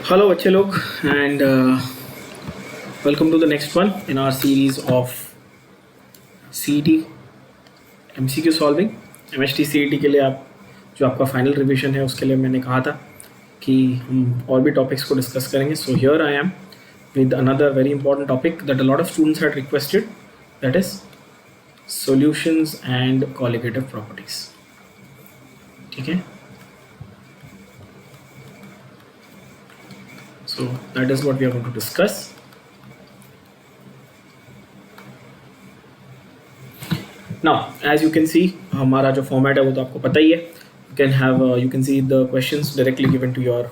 Hello, बच्चे लोग, and welcome to the next one in our series of CET MCQ solving. MHT CET के लिए आप जो आपका फाइनल रिवीजन है उसके लिए मैंने कहा था कि हम और भी टॉपिक्स को डिस्कस करेंगे. So here I am with another very important topic that a lot of students had requested, that is solutions and colligative properties. ठीक है, so that is what we are going to discuss. Now as you can see, हमारा जो format है वो तो आपको पता ही है. You can see the questions directly given to your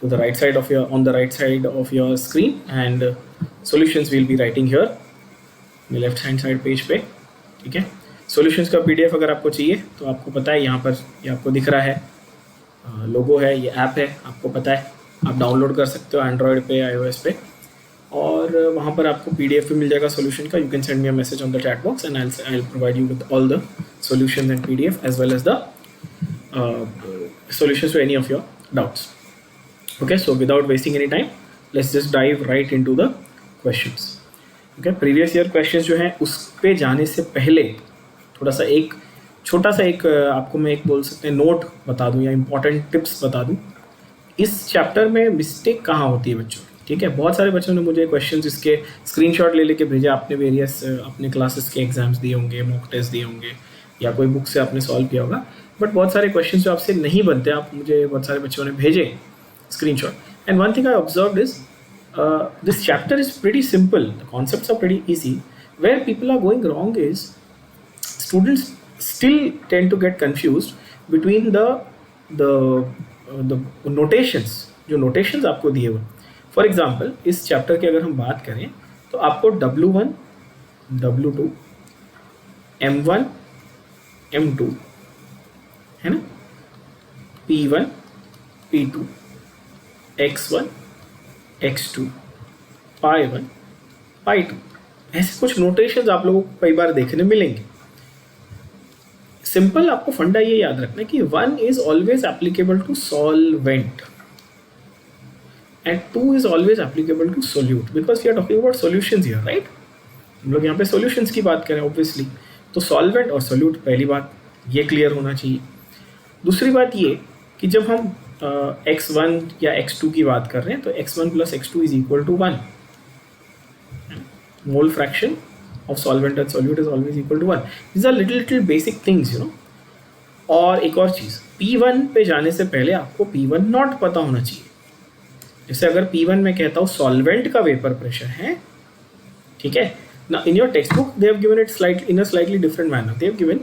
to the right side of your on the right side of your screen, and solutions we'll be writing here left hand side page पे. ठीक है, solutions का PDF अगर आपको चाहिए तो आपको पता है यहाँ पर ये आपको दिख रहा है, लोगो है, ये ऐप है, आपको पता है, आप डाउनलोड कर सकते हो एंड्रॉयड पे, iOS पे, और वहाँ पर आपको PDF भी मिल जाएगा सोल्यूशन का. You can send me a message on the chat box and I will provide you with all the solutions and PDF as well as the solutions to any of your doubts. Okay, so without wasting any time, let's just dive right into the questions. Okay, previous year questions जो हैं उस पे जाने से पहले थोड़ा सा एक छोटा सा एक आपको मैं एक बोल सकते हैं नोट बता दूं या इम्पोर्टेंट टिप्स बता दूं. इस चैप्टर में मिस्टेक कहाँ होती है बच्चों. ठीक है, बहुत सारे बच्चों ने मुझे क्वेश्चंस इसके स्क्रीनशॉट ले लेके भेजे. आपने वेरियस अपने क्लासेस के एग्जाम्स दिए होंगे, मॉक टेस्ट दिए होंगे, या कोई बुक से आपने सॉल्व किया होगा, बट बहुत सारे क्वेश्चन जो आपसे नहीं बनते, आप मुझे बहुत सारे बच्चों ने भेजे screenshot. And one thing I observed is this chapter is pretty simple, the concepts are pretty easy. Where people are going wrong is students still tend to get confused between the notations. जो notations आपको दिए हुए, for example इस chapter की अगर हम बात करें तो आपको W1, W2, M1, M2 है ना, P1, P2, X1, X2, Pi1, Pi2, ऐसे कुछ नोटेशंस आप लोगों को कई बार देखने मिलेंगे. सिंपल आपको फंडा ये याद रखना कि 1 is always applicable to solvent and 2 is always applicable to solute, because we are talking about solutions here, right. हम लोग यहाँ पे सॉल्यूशंस की बात करें ऑब्वियसली, तो सॉल्वेंट और सोल्यूट, पहली बात ये क्लियर होना चाहिए. दूसरी बात ये कि जब हम x1 या x2 की बात कर रहे हैं तो x1 plus x2 is equal to 1. Mole fraction of solvent and solute is always equal to 1. These are little basic things, you know. और एक और चीज़, P1 पे जाने से पहले आपको P1 नॉट पता होना चाहिए. जैसे अगर P1 में कहता हूँ सॉल्वेंट का वेपर प्रेशर है, ठीक है ना, in your text book they have given it in a slightly different manner. They have given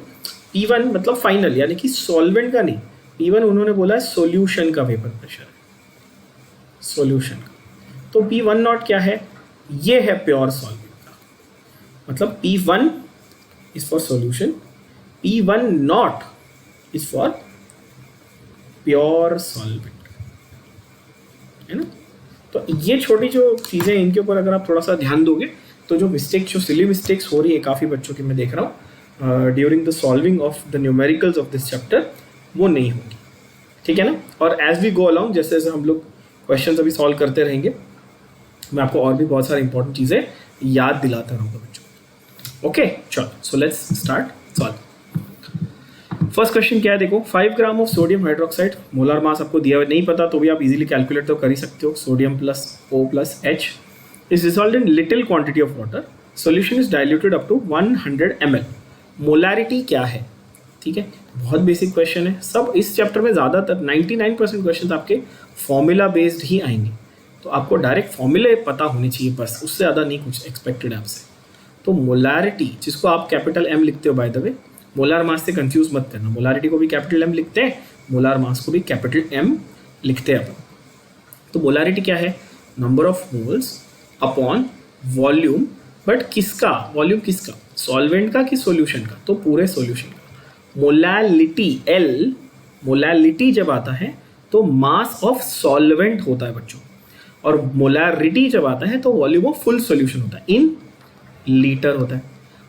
P1 मतलब फाइनल, यानी कि सॉल्वेंट का नहीं. P1 उन्होंने बोला है सॉल्यूशन का वेपर प्रेशर, सॉल्यूशन का. तो P1 नॉट क्या है, ये है प्योर सॉल्वेंट का. मतलब P1 is for solution, P1 not is for pure solvent, है ना. तो ये छोटी जो चीज़ें, इनके ऊपर अगर आप थोड़ा सा ध्यान दोगे तो जो मिस्टेक, जो सिली मिस्टेक्स हो रही है काफ़ी बच्चों की, मैं देख रहा हूँ during the solving of the numericals of this chapter, वो नहीं होगी. ठीक है ना. और एज वी गो अलॉन्ग, जैसे जैसे हम लोग क्वेश्चन अभी सॉल्व करते रहेंगे, मैं आपको और भी बहुत सारी इंपॉर्टेंट चीज़ें याद दिलाता रहूँगा बच्चों. ओके, चलो, so let's start solve. First question क्या है, देखो. 5 gram of sodium hydroxide, molar mass आपको दिया हुआ नहीं पता तो भी आप इजीली कैलकुलेट तो कर ही सकते हो. Sodium plus O plus H is dissolved in little quantity of water. Solution is diluted up to 100 ml. Molarity क्या है. ठीक है, बहुत बेसिक क्वेश्चन है. सब इस चैप्टर में ज़्यादातर 99% क्वेश्चन आपके फॉर्मूला बेस्ड ही आएंगे, तो आपको डायरेक्ट फॉर्मूले पता होने चाहिए, बस उससे ज़्यादा नहीं कुछ एक्सपेक्टेड है आपसे. तो मोलारिटी, जिसको आप कैपिटल M लिखते हो, by the way, molar mass से कंफ्यूज मत करना. मोलारिटी को भी कैपिटल M लिखते हैं, मोलार मास को भी कैपिटल M लिखते हैं अपन. तो मोलारिटी क्या है, number of moles upon volume. But किसका वॉल्यूम, किसका, सॉल्वेंट का कि सॉल्यूशन का, तो पूरे सॉल्यूशन का. मोलालिटी L, मोलालिटी जब आता है तो मास ऑफ सॉल्वेंट होता है बच्चों, और मोलारिटी जब आता है तो वॉल्यूम ऑफ फुल सॉल्यूशन होता है, इन लीटर होता है.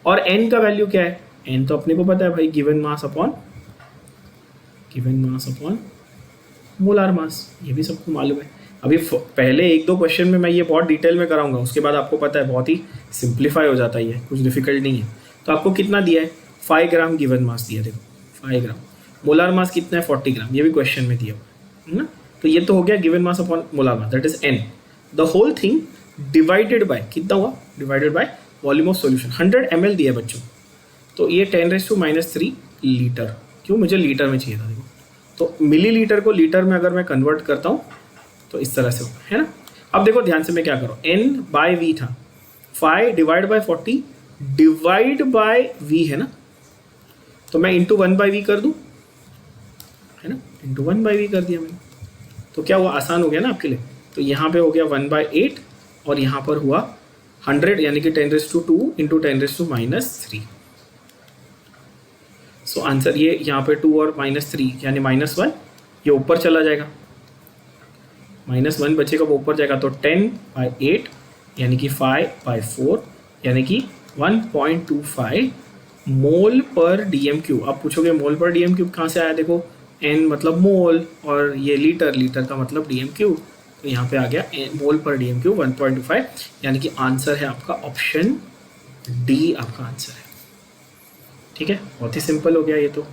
और N का वैल्यू क्या है, N तो अपने को पता है भाई, गिवन मास अपॉन मोलार मास, ये भी सबको मालूम है. अभी पहले एक दो क्वेश्चन में मैं ये बहुत डिटेल में कराऊंगा, उसके बाद आपको पता है बहुत ही सिंप्लीफाई हो जाता है, ये कुछ डिफिकल्ट नहीं है। तो आपको कितना दिया है, 5 ग्राम गिवन मास दिया, देखो 5 ग्राम। मोलार मास कितना है, 40 ग्राम, ये भी क्वेश्चन में दिया हुआ है ना। तो ये तो हो गया given mass upon molar mass, that is n। The whole thing divided by कितना हुआ, divided by volume of solution. 100 ml दिया बच्चों, तो ये 10⁻³ लीटर, क्यों, मुझे लीटर में चाहिए था देखो। तो मिलीलीटर को लीटर में अगर मैं कन्वर्ट करता हूँ तो इस तरह से होगा, है ना। अब देखो ध्यान से मैं क्या करूँ, n/v था, 5 divide by 40 divide by v है ना, तो मैं इंटू 1/v कर दूँ, है ना, इंटू 1/v कर दिया मैंने। तो क्या हुआ, आसान हो गया ना आपके लिए। तो यहाँ पे हो गया 1/8 और यहाँ पर हुआ 100 यानी कि 10⁻² इंटू 10⁻³ सो आंसर ये यहाँ पे 2 और -3 यानी -1, ये ऊपर चला जाएगा, -1 बचेगा वो ऊपर जाएगा। तो 10/8 यानी कि 5/4 यानी कि 1.25 मोल पर dm³। अब पूछोगे मोल पर dm³ कहाँ से आया, देखो n मतलब मोल और ये लीटर, लीटर का मतलब dm³, तो यहाँ पे आ गया मोल पर dm³ 1.25 यानी कि आंसर है आपका ऑप्शन डी, आपका आंसर है। ठीक है, बहुत ही सिंपल हो गया ये तो,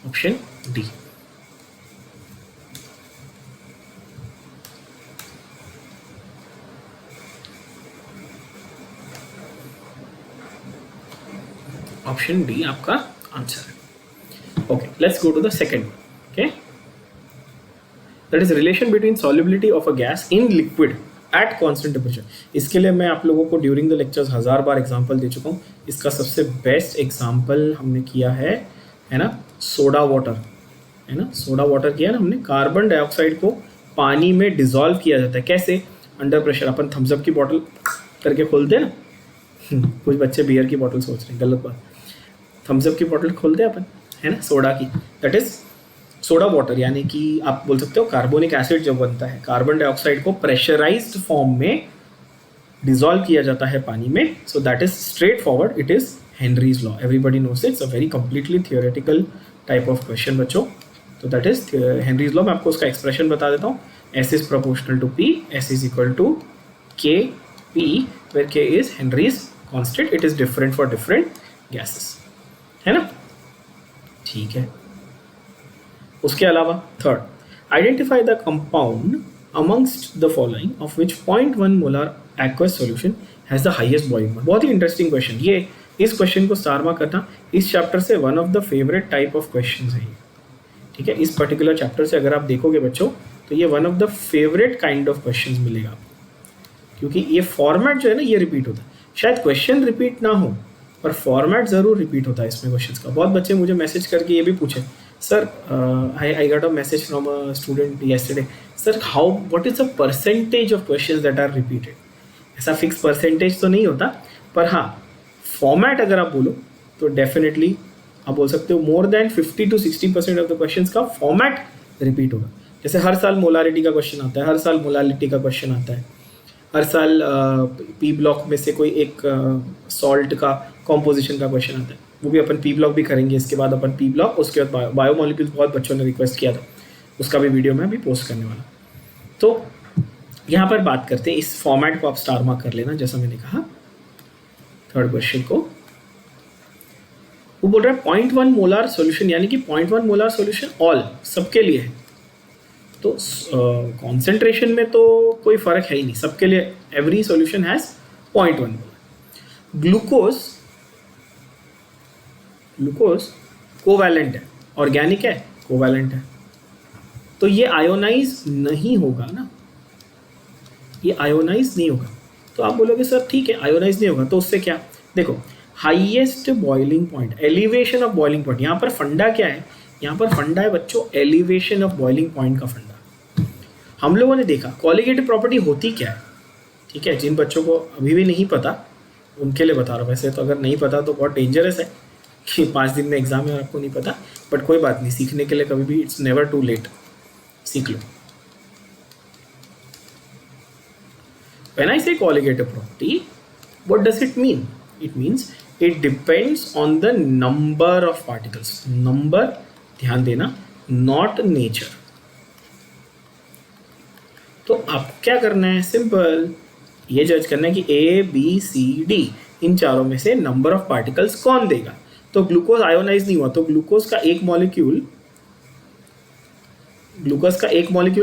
ऑप्शन डी। ऑप्शन डी आपका आंसर है। Okay, let's go to the second. Okay, that is relation between solubility of a gas in liquid at constant temperature. इसके लिए मैं आप लोगों को ड्यूरिंग द लेक्चर्स 1000 बार एग्जांपल दे चुका हूँ। इसका सबसे बेस्ट एग्जांपल हमने किया है ना, सोडा वाटर, है ना, सोडा वाटर किया ना हमने। कार्बन डाइऑक्साइड को पानी में डिजोल्व किया जाता है, कैसे, अंडर प्रेशर। अपन थम्सअप की बॉटल करके खोलते हैं ना, कुछ बच्चे बियर की बॉटल सोच रहे हैं, गलत बात। थम्सअप की बॉटल खोलते हैं अपन, है ना, सोडा की, दैट इज सोडा वाटर। यानी कि आप बोल सकते हो कार्बोनिक एसिड जब बनता है, कार्बन डाइऑक्साइड को प्रेशराइज्ड फॉर्म में डिजोल्व किया जाता है पानी में। सो that is straight forward, it is Henry's law, everybody knows it's a very completely theoretical type of question बच्चों। तो दैट इज हेनरीज लॉ। मैं आपको उसका एक्सप्रेशन बता देता हूँ, S is proportional to P, S is equal to Kp, where K is Henry's constant, it is different for different gases, है ना। ठीक है, उसके अलावा third, identify the compound amongst the following of which 0.1 molar aqueous solution has the highest boiling point. बहुत ही interesting question ये, इस क्वेश्चन को स्टार मार्क करना, इस चैप्टर से one of the favourite type of question है ये। ठीक है, इस पर्टिकुलर चैप्टर से अगर आप देखोगे बच्चों तो ये one of the favourite kind of question मिलेगा आपको, क्योंकि ये फॉर्मेट जो है ना ये रिपीट होता है। शायद क्वेश्चन रिपीट ना हो पर फॉर्मेट जरूर रिपीट होता है इसमें क्वेश्चंस का। बहुत बच्चे मुझे मैसेज करके ये भी पूछे, sir I got a message from a student yesterday, sir how what is the percentage of questions that are repeated. ऐसा फिक्स परसेंटेज तो नहीं होता, पर हाँ फॉर्मेट अगर आप बोलो तो डेफिनेटली आप बोल सकते हो more than 50 to 60% of the questions का फॉर्मेट रिपीट होगा। जैसे हर साल मोलारिटी का क्वेश्चन आता है, हर साल मोलालिटी का क्वेश्चन आता है, हर साल पी ब्लॉक में से कोई एक सॉल्ट का कॉम्पोजिशन का क्वेश्चन आता है, वो भी अपन पी ब्लॉक भी करेंगे। इसके बाद अपन पी ब्लॉक, उसके बाद बायोमोलिक्यूल्स, बहुत बच्चों ने रिक्वेस्ट किया था, उसका भी वीडियो मैं अभी पोस्ट करने वाला। तो यहाँ पर बात करते हैं, इस फॉर्मेट को आप स्टार मार्क कर लेना, जैसा मैंने कहा। थर्ड क्वेश्चन को वो बोल रहा है 0.1 मोलार सॉल्यूशन, यानी कि 0.1 मोलार सॉल्यूशन ऑल, सबके लिए है। तो कॉन्सेंट्रेशन में तो कोई फर्क है ही नहीं, सबके लिए every solution has 0.1 molar. Glucose covalent है, ऑर्गेनिक है, कोवैलेंट है, तो ये आयोनाइज नहीं होगा ना, ये आयोनाइज नहीं होगा। तो आप बोलोगे सर ठीक है आयोनाइज नहीं होगा, तो उससे क्या, देखो highest boiling point, elevation of boiling point, यहाँ पर फंडा क्या है, यहाँ पर फंडा है बच्चों एलिवेशन ऑफ बॉइलिंग पॉइंट का फंडा। हम लोगों ने देखा कॉलिगेटिव प्रॉपर्टी होती क्या है, ठीक है, जिन बच्चों को अभी भी नहीं पता उनके लिए बता रहा हूँ। वैसे तो अगर नहीं पता तो बहुत डेंजरस है कि 5 दिन में एग्जाम है और आपको नहीं पता, बट कोई बात नहीं, सीखने के लिए कभी भी इट्स नेवर टू लेट, सीख लो। When I say colligative property, what does it mean? It means it depends on the number of particles. Number, ध्यान देना, not nature. तो आप क्या करना है, सिंपल, ये जज करना है कि ए बी सी डी इन चारों में से नंबर ऑफ पार्टिकल्स कौन देगा। तो ग्लूकोज आयोनाइज नहीं हुआ, तो ग्लूकोज का एक मॉलिक्यूल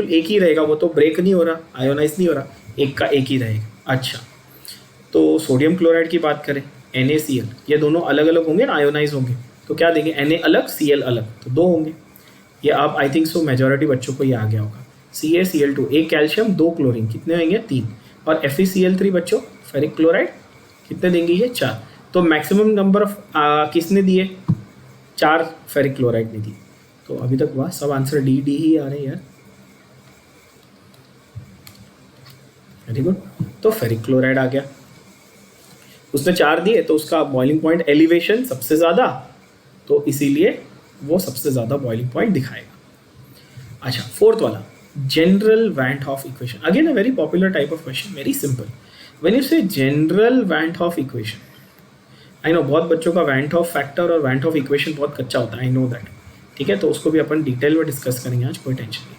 एक ही रहेगा, वो तो ब्रेक नहीं हो रहा, आयोनाइज नहीं हो रहा, एक का एक ही रहेगा। अच्छा, तो सोडियम क्लोराइड की बात करें, NaCl, ये दोनों अलग अलग होंगे ना, आयोनाइज होंगे, तो क्या देंगे, Na अलग Cl अलग, तो 2 होंगे। ये आप आई थिंक सो मेजॉरिटी बच्चों को ये आ गया होगा। CaCl2, एक कैल्शियम 2 क्लोरीन, कितने होंगे, 3। और FeCl3 बच्चों, फेरिक क्लोराइड, कितने देंगे ये, 4। तो मैक्सिमम नंबर ऑफ किसने दिए, 4 फेरिक क्लोराइड ने दिए। तो अभी तक हुआ, सब आंसर डी ही आ रहे हैं यार, वेरी गुड। तो फेरिक क्लोराइड आ गया, उसने 4 दिए, तो उसका बॉइलिंग पॉइंट एलिवेशन सबसे ज़्यादा, तो इसीलिए वो सबसे ज़्यादा बॉइलिंग पॉइंट दिखाएगा। अच्छा, फोर्थ वाला, general van Hoff equation, again a very popular type of question, very simple. When you say general van Hoff equation, I know बहुत बच्चों का वैन हॉफ फैक्टर और वैन हॉफ इक्वेशन बहुत कच्चा होता है, आई नो दैट, ठीक है, तो उसको भी अपन डिटेल में डिस्कस करेंगे आज, कोई टेंशन नहीं।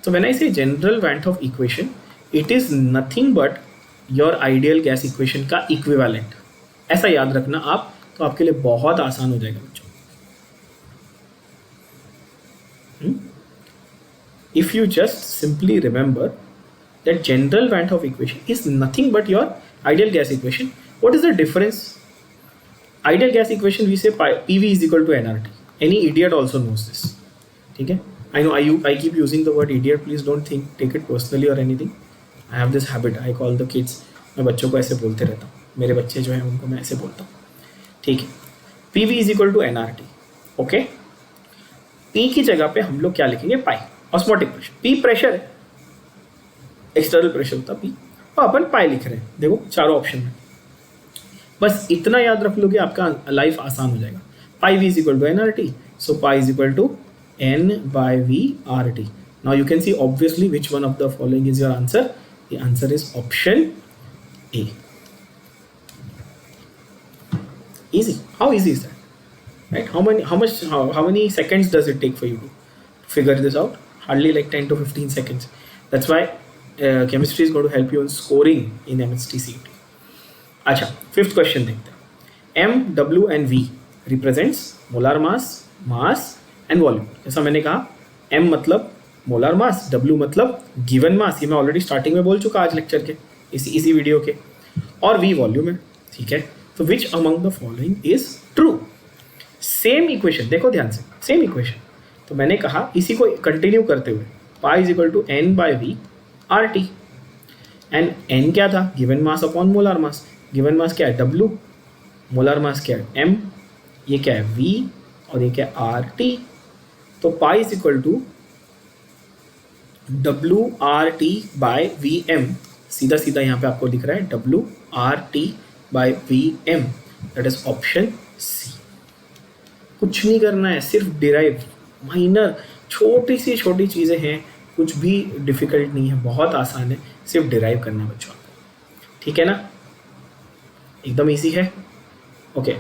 तो when I say general van Hoff equation, it is nothing but your ideal gas equation का इक्विवेलेंट। ऐसा याद रखना आप, तो आपके लिए बहुत आसान हो जाएगा बच्चों। If you just simply remember that general Van 't Hoff equation is nothing but your ideal gas equation. What is the difference? Ideal gas equation, we say PV is equal to nRT. Any idiot also knows this. Okay? I know I keep using the word idiot. Please don't take it personally or anything. I have this habit. I call the kids. मैं बच्चों को ऐसे बोलते रहता हूँ, मेरे बच्चे जो हैं उनको मैं ऐसे बोलता हूँ, ठीक है। PV is equal to nRT. Okay, P की जगह पे हम लोग क्या लिखेंगे, पाई, ऑस्मोटिक प्रेशर। P प्रेशर है, एक्सटर्नल प्रेशर होता P, और अपन पाई लिख रहे हैं, देखो चारों ऑप्शन में। बस इतना याद रख लोगे, आपका लाइफ आसान हो जाएगा। पाई V is equal to nRT, so pi is equal to N by V RT. Now you can see obviously which one of the following is your answer. The answer is option A. Easy. How easy is that? Right? How many seconds does it take for you to figure this out? Hardly like 10 to 15 seconds. That's why chemistry is going to help you in scoring in MSTCET. अच्छा, fifth question देखते हैं। M, W and V represents molar mass, mass and volume. जैसा मैंने कहा, M मतलब molar mass, W मतलब given mass, ये मैं ऑलरेडी स्टार्टिंग में बोल चुका आज लेक्चर के, इसी वीडियो के, और V वॉल्यूम है, ठीक है। तो which among the following is true? Same equation, देखो ध्यान से, सेम इक्वेशन। तो मैंने कहा इसी को कंटिन्यू करते हुए, pi is equal to N by V RT, and N क्या था, given mass upon molar mass. Given mass क्या है, W, मोलर मास क्या है, M, ये क्या है V, और ये क्या है RT। तो pi is equal to WRT by VM, सीधा सीधा यहाँ पे आपको दिख रहा है WRT by VM, that is option C. कुछ नहीं करना है, सिर्फ डिराइव, माइनर छोटी चीज़ें हैं, कुछ भी डिफिकल्ट नहीं है, बहुत आसान है, सिर्फ डिराइव करना है बच्चों, ठीक है ना, एकदम इजी है। ओके,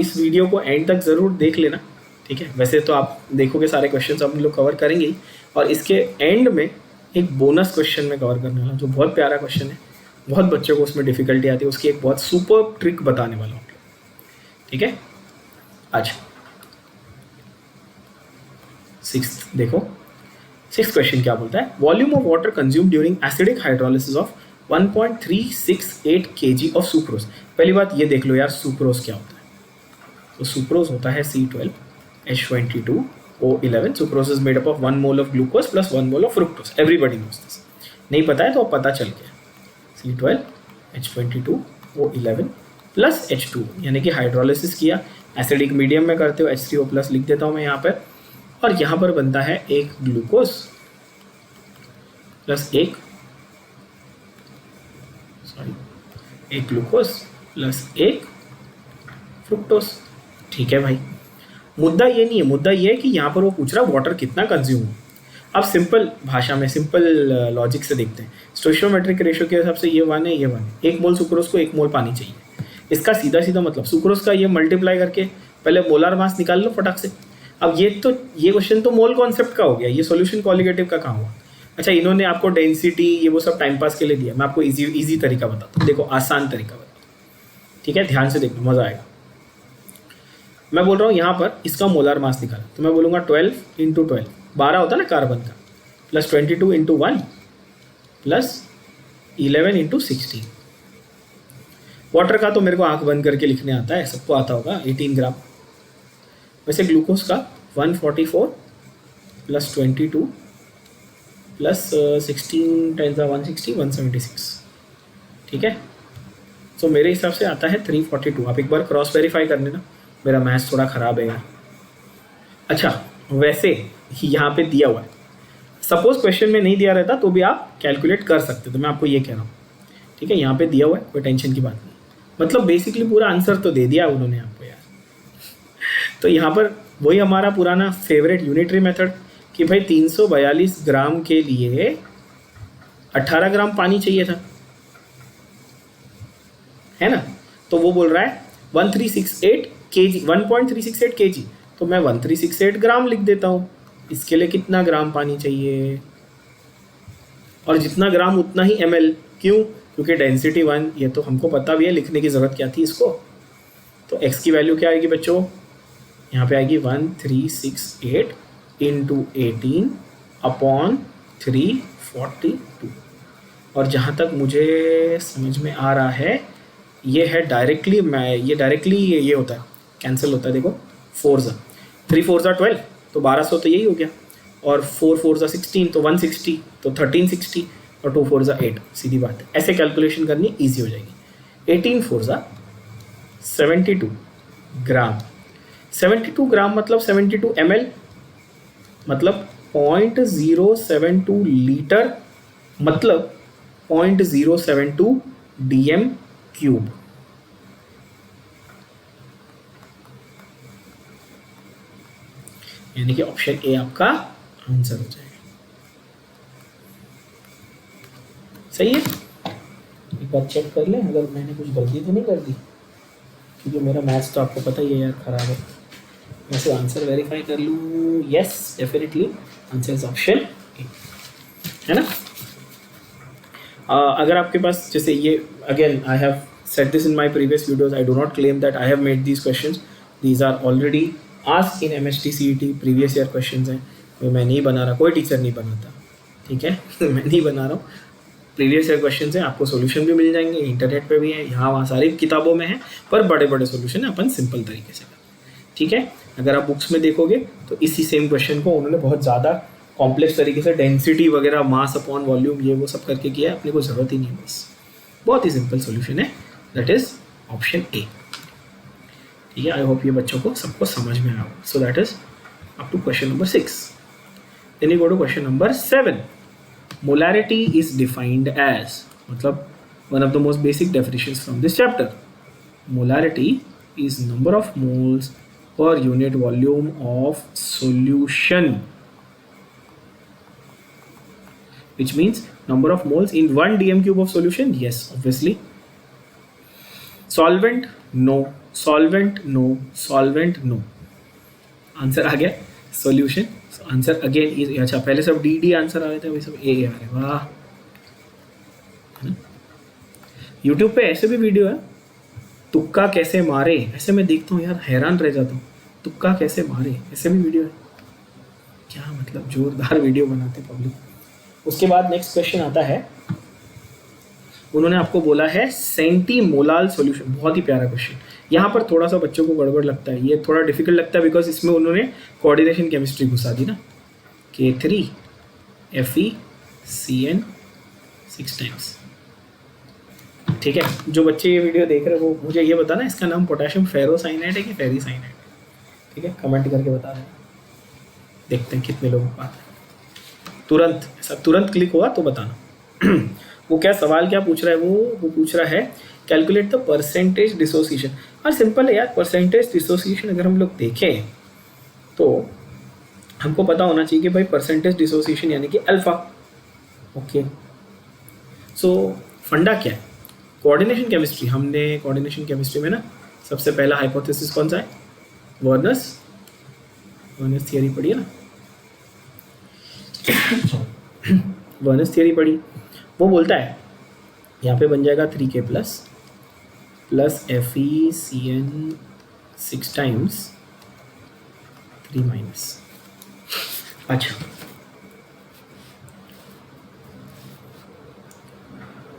इस वीडियो को एंड तक ज़रूर देख लेना, ठीक है। वैसे तो आप देखोगे सारे क्वेश्चंस हम लोग कवर करेंगे ही, और इसके एंड में एक बोनस क्वेश्चन में कवर करने वाला, जो बहुत प्यारा क्वेश्चन है, बहुत बच्चों को उसमें डिफिकल्टी आती है, उसकी एक बहुत सुपर ट्रिक बताने वाला हूँ, ठीक है। अच्छा, देखो सिक्स्थ क्वेश्चन क्या बोलता है, volume of water consume during acidic hydrolysis of 1.368 kg of sucrose. पहली बात ये देख लो यार, सुक्रोज क्या होता है। तो सुक्रोज होता है C12H22O11। Sucrose is made up of 1 mole of glucose plus 1 mole of fructose. Everybody knows this, नहीं पता है तो अब पता चल गया। C12H22O11 प्लस H2, यानी कि हाइड्रोलिसिस किया, एसिडिक मीडियम में करते हो, H3O प्लस लिख देता हूँ मैं यहाँ पर, और यहाँ पर बनता है एक ग्लूकोज प्लस एक ग्लूकोज प्लस एक फ्रुक्टोज, ठीक है भाई। मुद्दा ये नहीं है, मुद्दा ये है कि यहाँ पर वो पूछ रहा है वाटर कितना कंज्यूम हो। अब सिंपल भाषा में, सिंपल लॉजिक से देखते हैं। स्टोइचियोमेट्रिक रेशियो के हिसाब से ये 1 है, ये 1 है, 1 मोल सुक्रोज को 1 मोल पानी चाहिए। इसका सीधा सीधा मतलब सुक्रोज का ये मल्टीप्लाई करके पहले मोलर मास निकाल लो फटाक से। अब ये क्वेश्चन तो मोल कॉन्सेप्ट का हो गया, ये सॉल्यूशन क्वालिटेटिव का कहाँ हुआ। अच्छा, इन्होंने आपको डेंसिटी ये वो सब टाइम पास के लिए दिया, मैं आपको इजी तरीका बताता हूँ। देखो, आसान तरीका बताता हूँ, ठीक है, ध्यान से देखना, मज़ा आएगा। मैं बोल रहा हूँ यहाँ पर इसका मोलार मास निकाला, तो मैं बोलूँगा 12 इंटू 12, 12 होता है ना कार्बन का, plus 22 into 1 plus 11 into 16। Water का तो मेरे को आंख बंद करके लिखने आता है, सबको आता होगा, 18 ग्राम। वैसे ग्लूकोज का 144 प्लस 22 प्लस 16 टाइम्स 160, 176, ठीक है। सो मेरे हिसाब से आता है 342। आप एक बार क्रॉस वेरीफाई कर लेना, मेरा मैथ्स थोड़ा ख़राब है यार। अच्छा, वैसे यहाँ पे दिया हुआ है, सपोज क्वेश्चन में नहीं दिया रहता तो भी आप कैलकुलेट कर सकते, तो मैं आपको ये कह रहा हूँ, ठीक है। यहाँ पे दिया हुआ है, कोई टेंशन की बात नहीं, मतलब बेसिकली पूरा आंसर तो दे दिया उन्होंने आपको यार। तो यहाँ पर वही हमारा पुराना फेवरेट यूनिटरी मेथड कि भाई 342 ग्राम के लिए 18 ग्राम पानी चाहिए था, है ना। तो वो बोल रहा है 1368 kg, 1368 kg, तो मैं 1368 ग्राम लिख देता हूँ। इसके लिए कितना ग्राम पानी चाहिए, और जितना ग्राम उतना ही ml, क्यों? क्योंकि डेंसिटी 1, ये तो हमको पता भी है, लिखने की ज़रूरत क्या थी इसको। तो x की वैल्यू क्या आएगी बच्चों, यहाँ पे आएगी 1368 इंटू 18 अपॉन 342। और जहाँ तक मुझे समझ में आ रहा है, ये है डायरेक्टली, ये डायरेक्टली ये होता है, कैंसिल होता है। देखो 4 ज़ा 3 4 ज़ा 12, तो 1200 तो यही हो गया, और 4 4 ज़ा 16, तो 160, तो 1360, और 2 4 ज़ा 8, सीधी बात है। ऐसे कैलकुलेशन करनी ईजी हो जाएगी। 18 4 ज़ा 72 ग्राम, 72 ग्राम मतलब 72 ml, मतलब 0.072 लीटर, मतलब 0.072 dm क्यूब। यानी कि ऑप्शन ए आपका आंसर हो जाएगा। सही है, एक बार चेक कर लें अगर मैंने कुछ गलती तो नहीं कर दी, क्योंकि मेरा मैथ्स तो आपको पता ही है यार, खराब है। वैसे आंसर वेरीफाई कर लूँ, yes definitely answer is option A, है ना। अगर आपके पास जैसे ये, again I have said this in my previous videos, I do not claim that I have made these questions, these are already asked in MHT CET, previous year questions हैं, तो मैं नहीं बना रहा, कोई टीचर नहीं बनाता, ठीक है। मैं नहीं बना रहा हूँ, प्रीवियस ईयर क्वेश्चन है, आपको सोल्यूशन भी मिल जाएंगे, इंटरनेट पे भी है, यहाँ वहाँ सारी किताबों में है, पर बड़े बड़े सोल्यूशन है, अपन सिंपल तरीके से करते हैं, ठीक है। अगर आप बुक्स में देखोगे तो इसी सेम क्वेश्चन को उन्होंने बहुत ज़्यादा कॉम्प्लेक्स तरीके से डेंसिटी वगैरह, मास अपॉन वॉल्यूम, ये वो सब करके किया है, अपने को ज़रूरत ही नहीं है, बस बहुत ही सिंपल सोल्यूशन है, दैट इज़ ऑप्शन ए, ठीक है। आई होप ये बच्चों को सबको समझ में आया। So that is up to question number 6। Then you go to question number 7। Molarity is defined as, मतलब one of the most basic definitions from this chapter, molarity is number of moles per unit volume of solution, which means number of moles in 1 dm cube of solution. Yes, obviously. Solvent no, solvent no, solvent no, answer आ गया। Solution answer again is, अच्छा पहले सब D answer आ रहे थे, वही सब ए आ रहे, वाह। यूट्यूब पे ऐसे भी वीडियो है, तुक्का कैसे मारे, ऐसे मैं देखता हूँ यार, हैरान रह जाता हूँ, तुक्का कैसे मारे, ऐसे भी वीडियो है, क्या मतलब जोरदार वीडियो बनाते पब्लिक। उसके बाद नेक्स्ट क्वेश्चन आता है, उन्होंने आपको बोला है सेंटीमोलाल सॉल्यूशन, बहुत ही प्यारा क्वेश्चन। यहाँ पर थोड़ा सा बच्चों को गड़बड़ लगता है, ये थोड़ा डिफिकल्ट लगता है, बिकॉज इसमें उन्होंने कोऑर्डिनेशन केमिस्ट्री घुसा दी ना, K3 FeCN 6 टाइम्स, ठीक है। जो बच्चे ये वीडियो देख रहे हो वो मुझे ये बताना, इसका नाम पोटेशियम फेरोसाइनाइड है कि फेरीसाइनाइड, ठीक है, कमेंट करके बता देना, देखते हैं कितने लोगों को आता है। तुरंत ऐसा तुरंत क्लिक हुआ तो बताना। वो क्या सवाल क्या पूछ रहा है, वो पूछ रहा है कैलकुलेट द परसेंटेज डिसोसिएशन। और सिंपल है यार, परसेंटेज डिसोसिएशन अगर हम लोग देखें तो हमको पता होना चाहिए कि भाई परसेंटेज डिसोसिएशन यानी कि अल्फा, ओके। सो फंडा क्या है, कोऑर्डिनेशन केमिस्ट्री, हमने कोऑर्डिनेशन केमिस्ट्री में ना सबसे पहला हाइपोथेसिस कौन सा है, वर्नर्स थियरी पढ़ी है ना। वर्नस थियरी पढ़ी, वो बोलता है यहाँ पे बन जाएगा 3k plus FeCN 6 times 3 minus. अच्छा,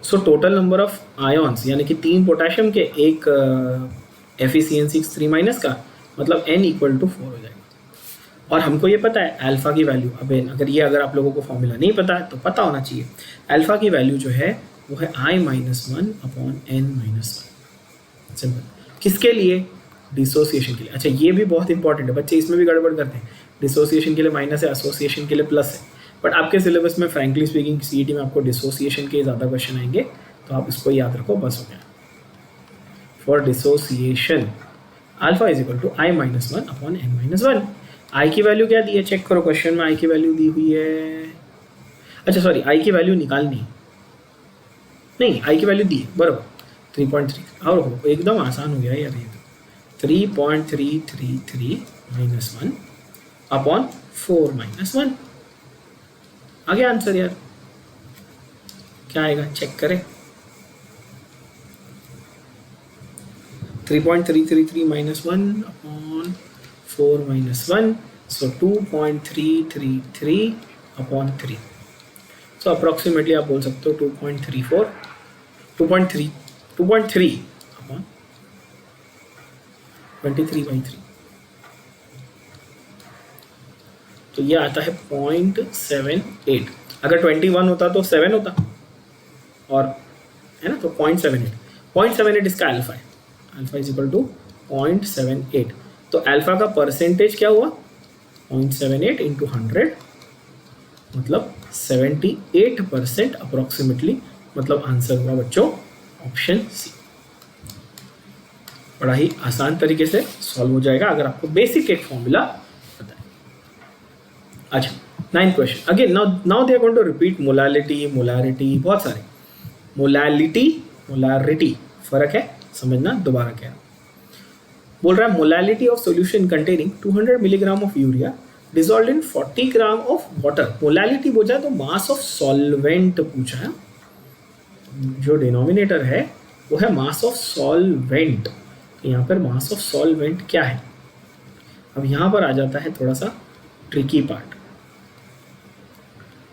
so total number of ions यानी कि 3 पोटेशियम के, एक FeCN6 3 माइनस का, मतलब N इक्वल टू 4 हो जाएगा। और हमको ये पता है अल्फा की वैल्यू, अगर आप लोगों को फॉर्मूला नहीं पता है तो पता होना चाहिए। अल्फा की वैल्यू जो है वो है I-1/N-1। सिंपल। किसके लिए? डिसोसिएशन के लिए। अच्छा, ये भी बहुत इंपॉर्टेंट है बच्चे, इसमें भी गड़बड़ करते हैं। डिसोसिएशन के लिए माइनस है, एसोसिएशन के लिए प्लस है। बट आपके सिलेबस में फ्रैंकली स्पीकिंग CET में आपको डिसोसिएशन के ज़्यादा क्वेश्चन आएंगे, तो आप इसको याद रखो, बस हो गया। For dissociation alpha is equal to I-1/N-1। I की वैल्यू क्या दी है? चेक करो, क्वेश्चन में आई की वैल्यू दी हुई है। अच्छा सॉरी, आई की वैल्यू निकालनी है, नहीं आई की वैल्यू दी है, बराबर 3.3। और हो एकदम आसान हो गया यार ये तो। 3.333 माइनस 1 अपॉन 4 माइनस 1 आ गया आंसर यार। क्या आएगा चेक करें। 3.333 माइनस 1 अपॉन 4 माइनस 1, सो 2.333 अपॉन 3। सो अप्रॉक्सीमेटली आप बोल सकते हो 2.3 अपॉन 23/3। तो ये आता है 0.78। अगर 21 होता तो 7 होता, और है ना, तो 0.78 इसका अल्फा है। Alpha is equal to 0.78। तो अल्फा का परसेंटेज क्या हुआ? 0.78 इंटू 100, मतलब 78% अप्रॉक्सीमेटली, मतलब आंसर हुआ बच्चों ऑप्शन सी। बड़ा ही आसान तरीके से सॉल्व हो जाएगा अगर आपको बेसिक एक फॉर्मूला पता है। अच्छा, 9th question again. Now they are going to repeat molarity, बहुत सारे मोलारिटी फर्क है, समझना, दोबारा कह रहा हूं। बोल रहा है molality of solution containing 200 milligram of urea dissolved in 40 gram of water. Molality पूछा तो मास ऑफ सॉल्वेंट पूछा है, जो डिनोमिनेटर है वो है मास ऑफ सॉल्वेंट। तो यहाँ पर मास ऑफ सॉल्वेंट क्या है? अब यहाँ पर आ जाता है थोड़ा सा ट्रिकी पार्ट।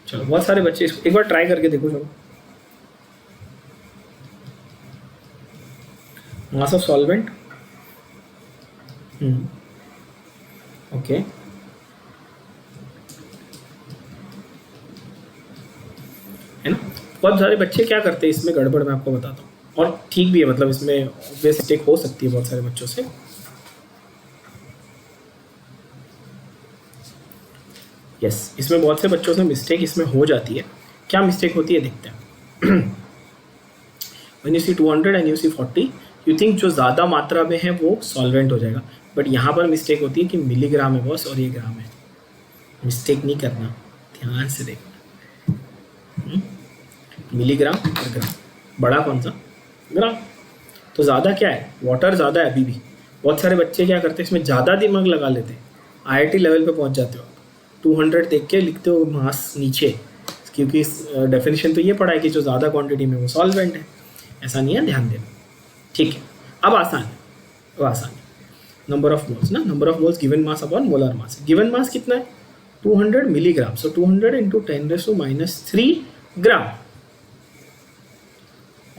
चलो, बहुत सारे बच्चे इसको एक बार ट्राई करके देखो। चलो, मास ऑफ सॉल्वेंट, ओके, है ना। बहुत सारे बच्चे क्या करते हैं इसमें, गड़बड़ मैं आपको बताता हूँ, और ठीक भी है, मतलब इसमें ऑब्वियस मिस्टेक हो सकती है बहुत सारे बच्चों से। यस, इसमें बहुत से बच्चों से मिस्टेक इसमें हो जाती है। क्या मिस्टेक होती है देखते हैं। When you see 200 and you see 40, you think जो ज़्यादा मात्रा में है वो सॉल्वेंट हो जाएगा, बट यहाँ पर मिस्टेक होती है कि मिलीग्राम है बॉस और ये ग्राम है। मिस्टेक नहीं करना, ध्यान से देखना। मिलीग्राम और ग्राम, बड़ा कौन सा? ग्राम। तो ज़्यादा क्या है? वाटर ज़्यादा है अभी भी। बहुत सारे बच्चे क्या करते हैं, इसमें ज़्यादा दिमाग लगा लेते हैं, IIT लेवल पे पहुंच जाते हो, 200 देख के लिखते हो मास नीचे, क्योंकि डेफिनेशन तो ये पढ़ा है कि जो ज़्यादा क्वांटिटी में वो सॉल्वेंट है। ऐसा नहीं है, ध्यान देना, ठीक है। अब आसान है, अब आसान है। नंबर ऑफ मोल्स ना, number of moles given mass upon molar mass. Given मास कितना है? 200 मिलीग्राम, सो 200 इंटू 10⁻³ ग्राम।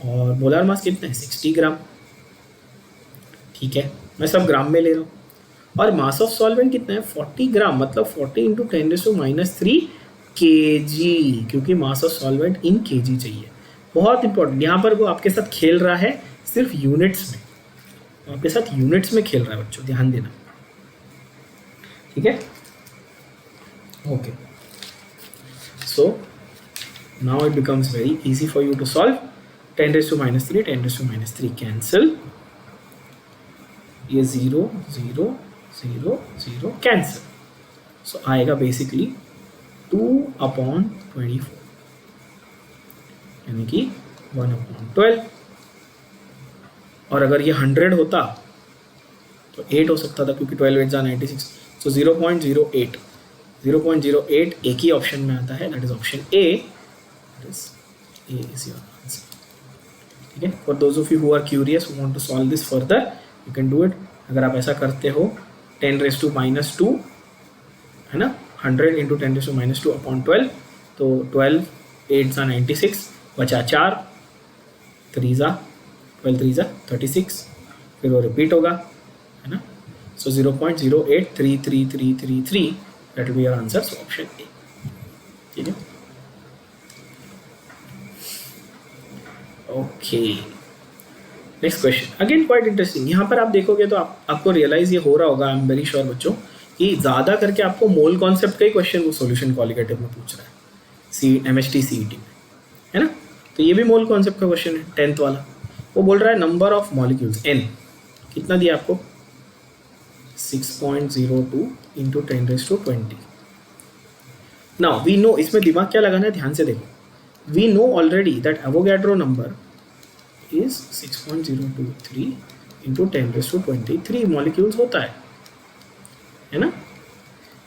और मोलर मास कितना है? 60 ग्राम। ठीक है, मैं सब ग्राम में ले रहा हूँ। और मास ऑफ सॉल्वेंट कितना है? 40 ग्राम, मतलब 40 इंटू 10⁻³ kg, क्योंकि mass of solvent in kg चाहिए। बहुत इंपॉर्टेंट, यहाँ पर वो आपके साथ खेल रहा है सिर्फ यूनिट्स में, आपके साथ यूनिट्स में खेल रहा है बच्चों, ध्यान देना, ठीक है। Okay, so now it becomes very easy for you to solve. 10⁻³ 10⁻³ cancel, ये 0 0 0 0 कैंसिल, सो आएगा बेसिकली 2/24, यानी कि 1/12। और अगर ये 100 होता तो 8 हो सकता था, क्योंकि 12 8 96, सो 0.08 एक ही ऑप्शन में आता है, that is option A, That is A is your answer. ठीक है. For those of you who are curious, who want to solve this further, you can do it. अगर आप ऐसा करते हो 10⁻⁻2 है ना, 100 इंटू 10⁻⁻2 अपॉन 12, तो 12 8 ज़ा 96, बचा 4, 3 ज़ा 12 3 ज़ा 36, फिर वो रिपीट होगा है ना. सो 0.083333 that will be your answer. So option A. ठीक है. Okay, next question again quite interesting. यहाँ पर आप देखोगे तो आपको रियलाइज ये हो रहा होगा, आई एम वेरी श्योर बच्चों, कि ज़्यादा करके आपको मोल कॉन्सेप्ट का ही क्वेश्चन वो सॉल्यूशन क्वालिटेटिव में पूछ रहा है, MHT CET में, है ना. तो ये भी मोल कॉन्सेप्ट का क्वेश्चन है, 10th वाला. वो बोल रहा है नंबर ऑफ मॉलिक्यूल्स n कितना दिया आपको, 6.02 इंटू 10⁻20. नाउ वी नो, इसमें दिमाग क्या लगाना है, ध्यान से देखो. We know already that Avogadro number is 6.023 into 10⁻20. 3 molecules होता है ना,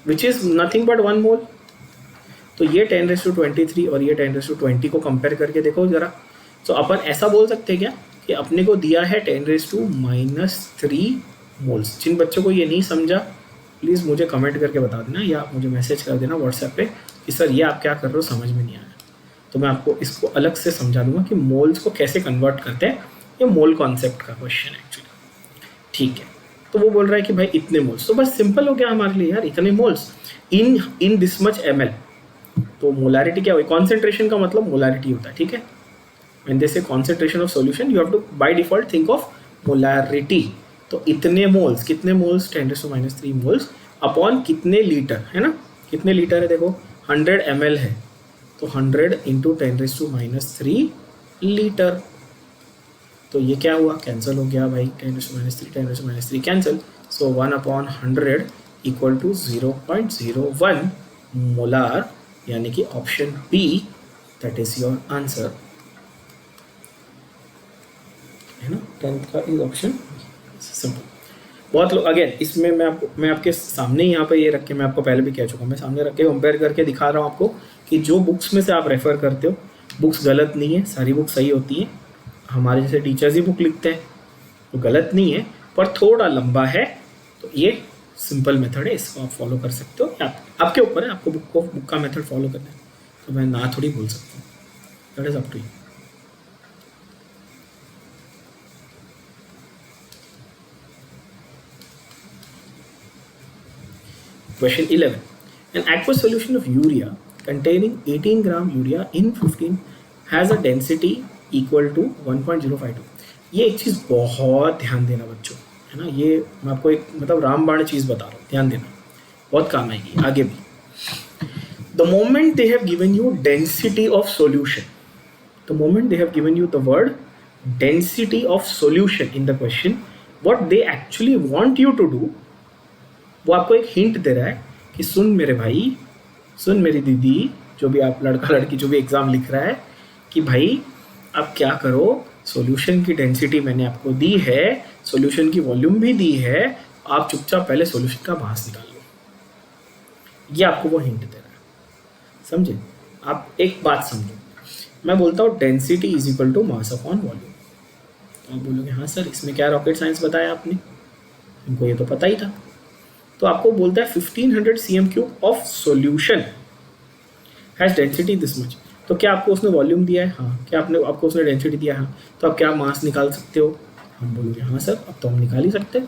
which is nothing but 1 mole. तो ये 10⁻23 और ये 10⁻20 को कंपेयर करके देखो जरा. तो अपन ऐसा बोल सकते हैं क्या कि अपने को दिया है 10⁻³ मोल्स. जिन बच्चों को ये नहीं समझा प्लीज़ मुझे कमेंट करके बता देना, या आप मुझे मैसेज कर देना व्हाट्सएप पे कि सर ये आप क्या कर रहे हो, समझ में नहीं आया. तो मैं आपको इसको अलग से समझा दूंगा कि मोल्स को कैसे कन्वर्ट करते हैं. ये मोल कॉन्सेप्ट का क्वेश्चन है एक्चुअली. ठीक है. तो वो बोल रहा है कि भाई इतने मोल्स, तो बस सिंपल हो गया हमारे लिए यार, इतने moles in this much ml. तो मोलारिटी क्या हुई, कॉन्सेंट्रेशन का मतलब मोलारिटी होता है. ठीक है. When they say concentration of solution you have to by default think of molarity. तो इतने मोल्स, कितने मोल्स, 10⁻³ मोल्स अपॉन कितने लीटर, है ना. कितने लीटर है देखो, 100 ml है, तो 100 इंटू 10⁻³ लीटर. तो ये क्या हुआ, कैंसिल हो गया भाई, 10⁻³ cancel. So 1/100 equal to 0.01 molar, यानी कि option B that is your answer, है ना. 10th का इज ऑप्शन सिंपल. बहुत लोग अगेन इसमें मैं आपके सामने यहाँ पे ये रख के, मैं आपको पहले भी कह चुका हूँ, मैं सामने रख के कंपेयर करके दिखा रहा हूँ आपको कि जो बुक्स में से आप रेफ़र करते हो बुक्स गलत नहीं है, सारी बुक सही होती हैं. हमारे जैसे टीचर्स ही बुक लिखते हैं तो गलत नहीं है, पर थोड़ा लंबा है. तो ये सिंपल मेथड है, इसको आप फॉलो कर सकते हो. आपके ऊपर है, आपको बुक का मेथड फॉलो करना है. तो मैं ना थोड़ी बोल सकता हूँ, that is up to you. Question 11. An aqueous solution of urea containing 18 gram urea in 15 has a density equal to 1.052. ये एक चीज़ बहुत ध्यान देना बच्चों, है ना. ये मैं आपको एक मतलब रामबाण चीज़ बता रहा हूँ, ध्यान देना, बहुत काम आएगी आगे भी. The moment they have given you density of solution, the moment they have given you the word density of solution in the question, what they actually want you to do, वो आपको एक हिंट दे रहा है कि सुन मेरे भाई, सुन मेरी दीदी, जो भी आप लड़का लड़की जो भी एग्ज़ाम लिख रहा है, कि भाई आप क्या करो, सॉल्यूशन की डेंसिटी मैंने आपको दी है, सॉल्यूशन की वॉल्यूम भी दी है, आप चुपचाप पहले सॉल्यूशन का मास निकाल लो. ये आपको वो हिंट दे रहा है, समझे. आप एक बात समझो, मैं बोलता हूँ density is equal to mass upon volume, तो आप बोलोगे हाँ सर इसमें क्या रॉकेट साइंस बताया आपने, हमको ये तो पता ही था. तो आपको बोलता है 1500 cm³ of solution has density this much. तो क्या आपको उसने वॉल्यूम दिया है, हाँ. क्या आपको उसने डेंसिटी दिया है, हाँ. तो आप क्या मास निकाल सकते हो, हम बोलोगे हाँ सर अब तो हम निकाल ही सकते.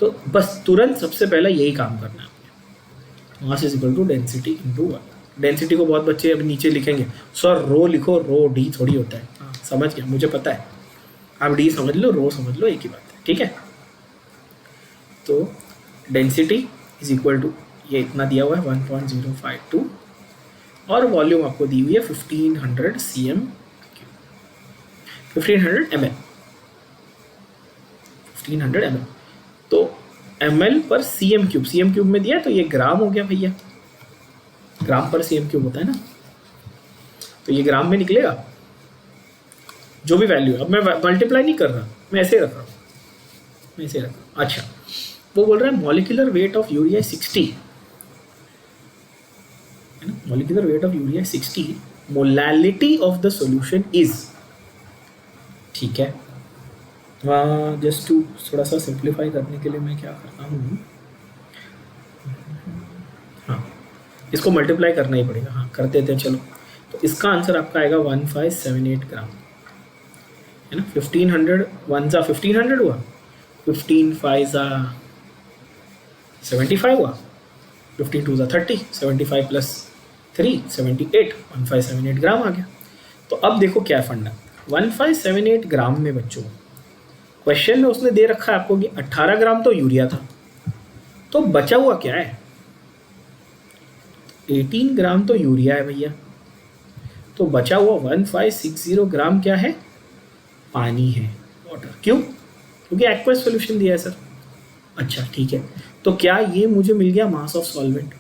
तो बस तुरंत सबसे पहला यही काम करना है आपने, mass is equal to density into volume. Density को बहुत बच्चे अभी नीचे लिखेंगे, सर रो लिखो, रो डी थोड़ी होता है. हाँ समझ गया, मुझे पता है, आप डी समझ लो, रो समझ लो, एक ही बात है. ठीक है. तो डेंसिटी इज इक्वल टू ये इतना दिया हुआ है 1.052 और वॉल्यूम आपको दी हुई है 1500 cm, 1500 ml, 1500 ml. तो ml पर cm³ में दिया, तो ये ग्राम हो गया भैया, ग्राम पर cm³ होता है ना, तो ये ग्राम में निकलेगा जो भी वैल्यू है. अब मैं मल्टीप्लाई नहीं कर रहा, मैं ऐसे रख रहा हूँ, मैं ऐसे रख रहा हूँ. अच्छा, वो बोल रहा है मॉलिक्यूलर वेट ऑफ यूरिया 60, है ना. Molecular weight of urea 60 molality of the solution is, ठीक है। जस्ट टू थोड़ा सा सिंप्लीफाई करने के लिए मैं क्या करता हूँ, हाँ इसको मल्टीप्लाई करना ही पड़ेगा, हाँ कर देते हैं चलो। तो इसका आंसर आपका आएगा 1578 ग्राम, है ना। 1500 वन ज़ा 1500 हुआ, 15 5 ज़ा 75 हुआ, 15 2 ज़ा 30, 75 प्लस 3 78, 1578 ग्राम आ गया। तो अब देखो क्या फंडा, 1578 ग्राम में बच्चों क्वेश्चन में उसने दे रखा है आपको कि 18 ग्राम तो यूरिया था, तो बचा हुआ क्या है, 18 ग्राम तो यूरिया है भैया, तो बचा हुआ 1560 ग्राम क्या है, पानी है, वाटर। क्यों? क्योंकि एक्वस सॉल्यूशन दिया है सर। अच्छा ठीक है, तो क्या ये मुझे मिल गया मास ऑफ सॉल्वेंट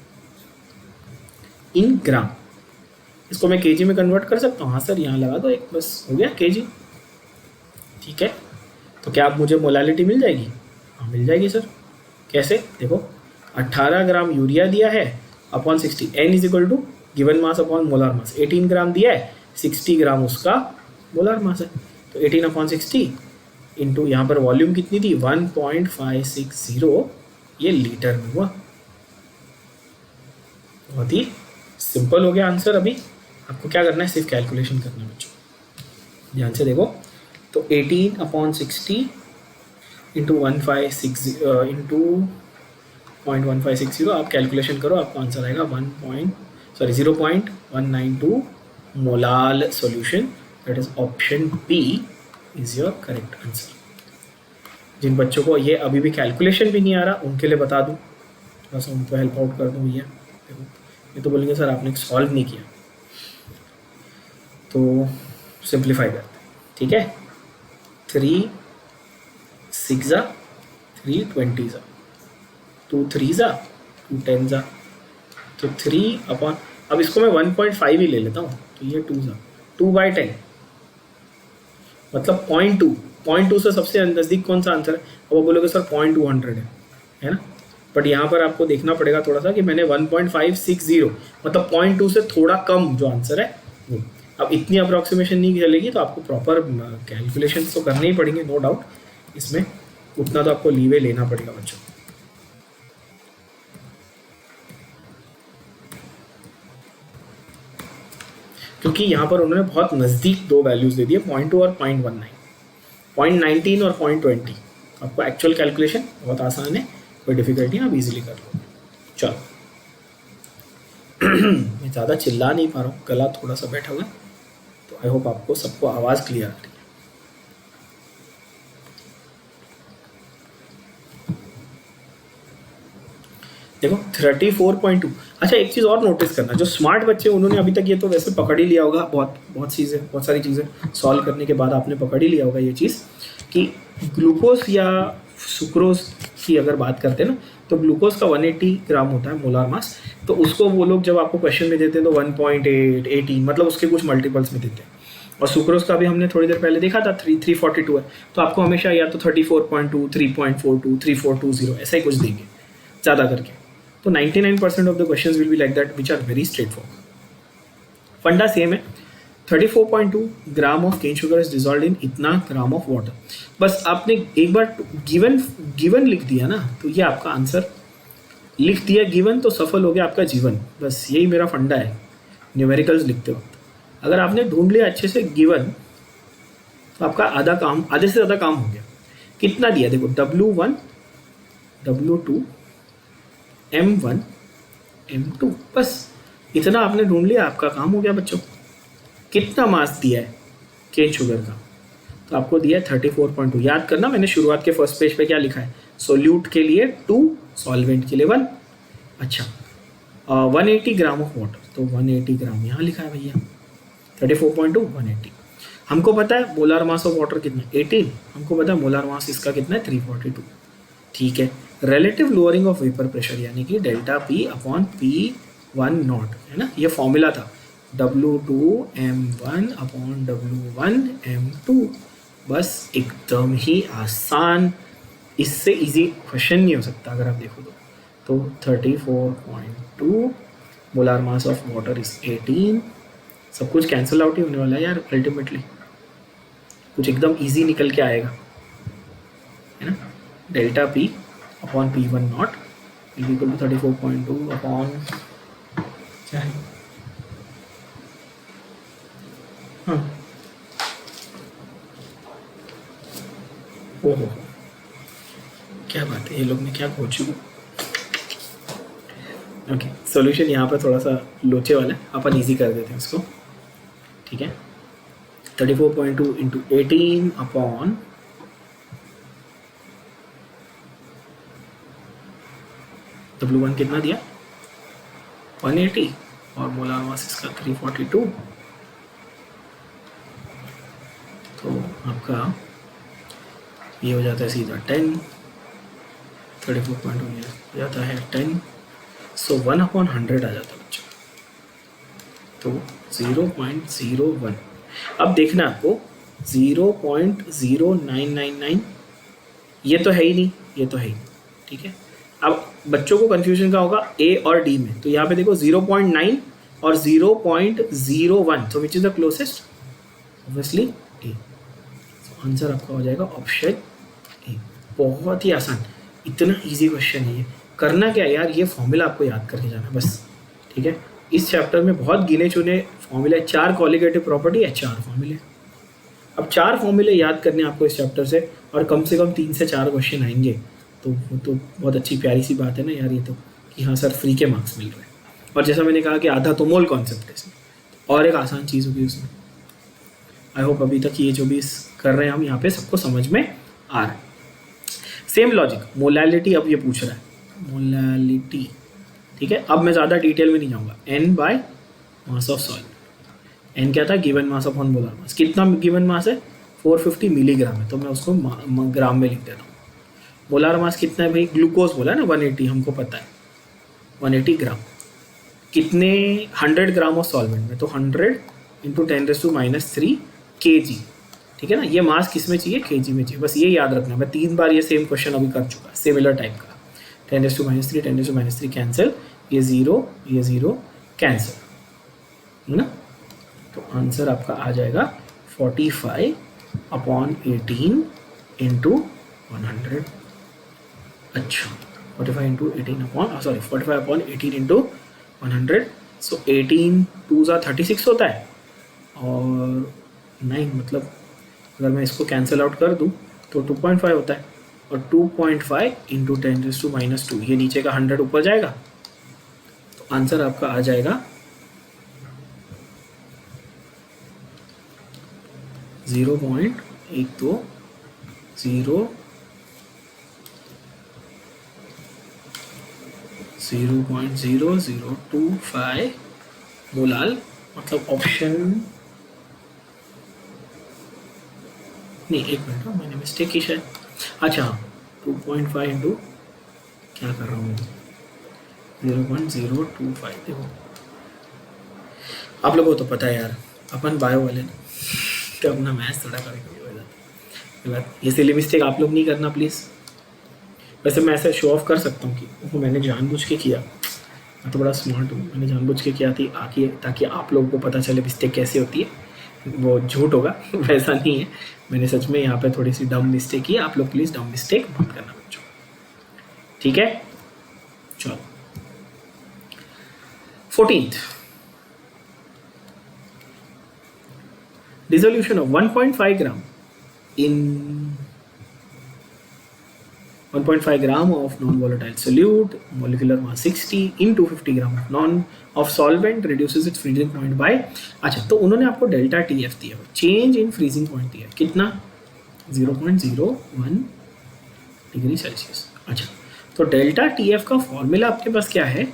इन ग्राम, इसको मैं केजी में कन्वर्ट कर सकता हूँ, हाँ सर यहाँ लगा दो एक, बस हो गया केजी, ठीक है। तो क्या अब मुझे मोलालिटी मिल जाएगी, हाँ मिल जाएगी सर। कैसे, देखो 18 ग्राम यूरिया दिया है upon 60, N is equal to given mass upon molar mass, 18 gram दिया है, 60 ग्राम उसका मोलार मास है, तो 18 अपॉन 60 इंटू यहाँ पर वॉल्यूम कितनी थी 1.560, ये लीटर में हुआ। बहुत ही सिंपल हो गया आंसर। अभी आपको क्या करना है, सिर्फ कैलकुलेशन करना है बच्चों, ध्यान से देखो। तो 18 अपॉन 60 इंटू 156 इंटू 0.1560, आप कैलकुलेशन करो, आपको आंसर आएगा 0.192 molal solution, that is option B is your correct answer. जिन बच्चों को ये अभी भी कैलकुलेशन भी नहीं आ रहा उनके लिए बता दूं, थोड़ा सा उनको हेल्प आउट कर दूं भैया। देखो ये तो बोलेंगे सर आपने सॉल्व नहीं किया, तो सिंप्लीफाई करते हैं, ठीक है। 3 6 ज़ा 3 20 ज़ा 2 3 ज़ा 2 10 ज़ा, तो 3 अपॉन, अब इसको मैं 1.5 ही ले लेता हूँ, तो ये 2 ज़ा 2/10 मतलब 0.2 से सबसे नज़दीक कौन सा आंसर है। अब वो बोलोगे सर 0.200 है ना, बट यहाँ पर आपको देखना पड़ेगा थोड़ा सा कि मैंने 1.560 मतलब 0.2 से थोड़ा कम जो आंसर है वो। अब इतनी अप्रॉक्सीमेशन नहीं चलेगी, तो आपको प्रॉपर कैलकुलेशन तो करने ही पड़ेंगे, नो डाउट, इसमें उतना तो आपको लीवे लेना पड़ेगा बच्चों। क्योंकि यहाँ पर उन्होंने बहुत नज़दीक दो वैल्यूज़ दे दिए, 0.2 और 0.19, 0.19 और 0.20। आपको एक्चुअल कैलकुलेशन बहुत आसान है, कोई डिफिकल्टी आप इजीली कर लो। चलो मैं ज़्यादा चिल्ला नहीं पा रहा हूँ, गला थोड़ा सा बैठा हुआ है, तो आई होप आपको सबको आवाज़ क्लियर आ रही है। देखो 34.2। अच्छा एक चीज़ और नोटिस करना, जो स्मार्ट बच्चे उन्होंने अभी तक ये तो वैसे पकड़ ही लिया होगा, बहुत सारी चीज़ें सॉल्व करने के बाद आपने पकड़ ही लिया होगा ये चीज़ कि ग्लूकोज या सुक्रोज की अगर बात करते हैं ना, तो ग्लूकोज का 180 ग्राम होता है मोलार मास, तो उसको वो लोग जब आपको क्वेश्चन में देते हैं तो 1.8 18 मतलब उसके कुछ मल्टीपल्स में देते हैं। और सुक्रोज का भी हमने थोड़ी देर पहले देखा था 342 है, तो आपको हमेशा या तो 34.2 3.42 3420 ऐसा ही कुछ देंगे ज़्यादा करके। तो 99% of the questions will be like that which are very straightforward. फंडा सेम है, 34.2 gram of cane sugar is dissolve in इतना ग्राम ऑफ वाटर। बस आपने एक बार गिवन लिख दिया ना, तो ये आपका आंसर लिख दिया, गिवन तो सफल हो गया आपका जीवन। बस यही मेरा फंडा है न्यूमेरिकल्स लिखते वक्त। अगर आपने ढूंढ लिया अच्छे से गिवन, तो आपका आधे से ज़्यादा काम हो गया। कितना दिया देखो, W1 W2 M1 M2, बस इतना आपने ढूंढ लिया, आपका काम हो गया बच्चों। कितना मास दिया है केन शुगर का, तो आपको दिया है 34.2। याद करना मैंने शुरुआत के फर्स्ट पेज पे क्या लिखा है, सोल्यूट के लिए 2, सॉल्वेंट के लिए 1। अच्छा 180 ग्राम ऑफ वाटर, तो 180 ग्राम यहाँ लिखा है भैया, 34.2 180। हमको पता है मोलार मास ऑफ वाटर कितना है 18, हमको पता है मोलार मास इसका कितना है 342, ठीक है। Relative lowering of vapour pressure यानी कि delta P upon P1 not, है ना, ये फॉर्मूला था W2 M1 upon W1 M2। बस एकदम ही आसान, इससे इजी क्वेश्चन नहीं हो सकता अगर आप देखो तो 34.2 molar mass of water is 18 सब कुछ कैंसिल आउट ही होने वाला है यार अल्टीमेटली, कुछ एकदम इजी निकल के आएगा, है ना। Delta P upon P one not is equal to 34.2 upon क्या है, हाँ ओहो क्या बात है, ये लोग ने क्या खोजू। ओके सॉल्यूशन यहाँ पर थोड़ा सा लोचे वाला है, अपन इजी कर देते हैं इसको, ठीक है। 34.2 इंटू 18 अपॉन W1 कितना दिया 180 और मोलार मास इसका 342, तो आपका ये हो जाता है सीधा 10, 34.2 हो जाता है 10, सो 1/100 आ जाता है बच्चों, तो 0.01। अब देखना आपको 0.0999 ये तो है ही नहीं, ये तो है ही, ठीक है। अब बच्चों को कंफ्यूजन का होगा ए और डी में, तो यहाँ पे देखो 0.9 और 0.01, so which is the closest, obviously A, so answer आपका हो जाएगा ऑप्शन ए। बहुत ही आसान, इतना इजी क्वेश्चन है ये। करना क्या है यार, ये फॉर्मूला आपको याद करके जाना बस, ठीक है। इस चैप्टर में बहुत गिने चुने फॉर्मूले, 4 कॉलिगेटिव प्रॉपर्टी है, 4 फॉर्मूले। अब 4 फॉर्मूले याद करने आपको इस चैप्टर से, और कम से कम 3 से 4 क्वेश्चन आएंगे, तो वो तो बहुत अच्छी प्यारी सी बात है ना यार ये तो, कि हाँ सर फ्री के मार्क्स मिल रहे हैं। और जैसा मैंने कहा कि आधा तो मोल कॉन्सेप्ट है इसमें, और एक आसान चीज़ होगी उसमें। आई होप अभी तक ये जो भी कर रहे हैं हम यहाँ पे सबको समझ में आ रहा है। सेम लॉजिक, मोलैलिटी अब ये पूछ रहा है, मोलैलिटी, ठीक है। अब मैं ज़्यादा डिटेल में नहीं जाऊँगा। n by mass of soil, n क्या था, गिवन मास अपॉन मोलर मास। कितना गिवन मास है 450 मिलीग्राम है, तो मैं उसको ग्राम में लिख देता हूँ। मोलार मास कितना है भाई, ग्लूकोज बोला है ना 180, हमको पता है 180 ग्राम। कितने 100 ग्राम ऑफ सॉल्वेंट में, तो 100 इंटू 10⁻³ kg, ठीक है ना। ये मास किस में चाहिए, kg में चाहिए, बस ये याद रखना। मैं 3 बार ये सेम क्वेश्चन अभी कर चुका, सिमिलर टाइप का। 10⁻³ 10⁻³ कैंसिल, ये 0 कैंसिल, है ना। तो आंसर आपका आ जाएगा 45/18 इंटू 100। अच्छा 45/18 इंटू 100, सो 18 2 36 होता है, और 9 मतलब अगर मैं इसको कैंसिल आउट कर दूं तो 2.5 होता है, और 2.5 इंटू 10⁻², ये नीचे का 100 ऊपर जाएगा, तो आंसर आपका आ जाएगा 0.0025 मोलाल, मतलब ऑप्शन नहीं, एक मिनट मैंने मिस्टेक की शायद। अच्छा 2.5 इंटू क्या कर रहा हूँ, 0.025। देखो आप लोगों को तो पता है यार, अपन बायो वाले ना, तो अपना मैथ्स थोड़ा कभी कभी हो जाता है। ये सिली मिस्टेक आप लोग नहीं करना प्लीज़। वैसे मैं ऐसे शो ऑफ कर सकता हूँ कि वो मैंने जानबूझ के किया, मैं तो बड़ा स्मार्ट हूँ, मैंने जानबूझ के किया थी आके, ताकि आप लोगों को पता चले मिस्टेक कैसे होती है। वो झूठ होगा वैसा नहीं है, मैंने सच में यहाँ पे थोड़ी सी डम मिस्टेक की। आप लोग प्लीज़ डम मिस्टेक मत करना बच्चों, ठीक है। चलो 14th, dissolution of 1.5 gram in 1.5 gram of non-volatile solute, molecular mass 60 into 50 gram of solvent reduces its freezing point by। अच्छा तो उन्होंने आपको डेल्टा TF दिया, चेंज इन फ्रीजिंग पॉइंट दिया कितना 0.01 डिग्री सेल्सियस। अच्छा तो डेल्टा TF का फॉर्मूला आपके पास क्या है,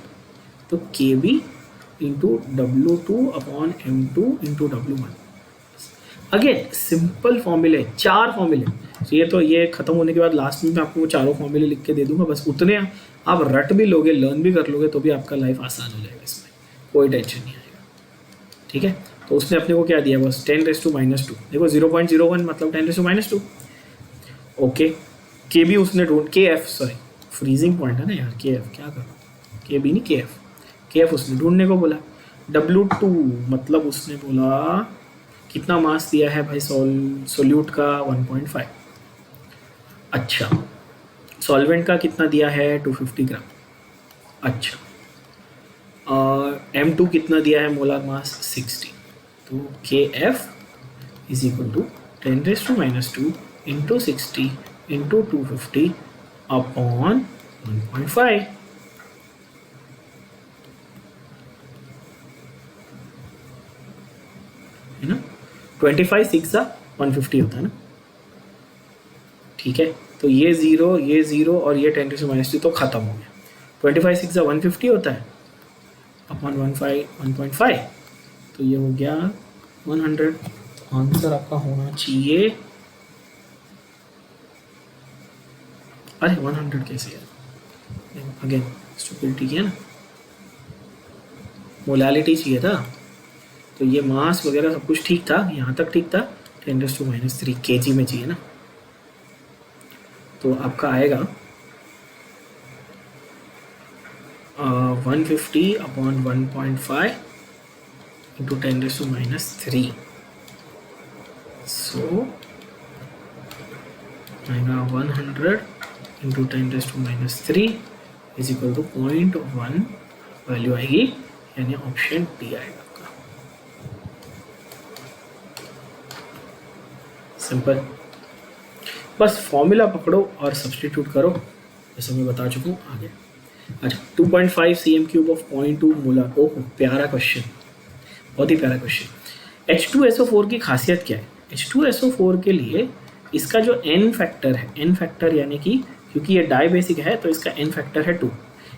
तो KB into W2/M2 into W1। Again simple फॉर्मूले, 4 फॉर्मूले। तो ये खत्म होने के बाद लास्ट में मैं आपको वो चारों फॉर्मूले लिख के दे दूंगा, बस उतने आप रट भी लोगे, लर्न भी कर लोगे, तो भी आपका लाइफ आसान हो जाएगा, इसमें कोई टेंशन नहीं आएगा, ठीक है। तो उसने अपने को क्या दिया, बस 10⁻²। देखो 0.01 मतलब 10⁻²। ओके KB उसने ढूंढ, KF सॉरी फ्रीजिंग पॉइंट है ना यार, KF क्या कर रहा हूँ, KB नहीं KF उसने ढूंढने को बोला। W2 मतलब उसने बोला कितना मास दिया है भाई सोल्यूट का 1.5। अच्छा, सॉल्वेंट का कितना दिया है 250 ग्राम। अच्छा, और M2 कितना दिया है मोलर मास 60। तो KF is equal to 10⁻² into 60 into 250 upon 1.5। है ना, 25 6 150 होता है ना। ठीक है, तो ये ज़ीरो और ये 10⁻² तो ख़त्म हो गया। 25 6 150 होता है अपॉन 1.5, तो ये हो गया 100। आंसर आपका होना चाहिए, अरे 100 कैसे यार, अगेन स्टुपिडिटी किया ना, मोलालिटी चाहिए था। तो ये मास वगैरह सब कुछ ठीक था, यहाँ तक ठीक था, 10⁻³ kg में चाहिए ना। तो आपका आएगा 150 अपॉन 1.5 इंटू 10⁻³ सो आएगा 100 into 10⁻³ is equal to 0.1 value आएगी, यानी ऑप्शन डी आएगा आपका। सिंपल, बस फॉर्मूला पकड़ो और सब्सटीट्यूट करो, जैसे मैं बता चुका हूँ आगे। अच्छा, 2.5 cm³ ऑफ 0.2 मोलर। ओह, प्यारा क्वेश्चन, बहुत ही प्यारा क्वेश्चन। H2SO4 की खासियत क्या है? H2SO4 के लिए इसका जो N फैक्टर है, N फैक्टर यानी कि क्योंकि ये डाई बेसिक है तो इसका N फैक्टर है 2।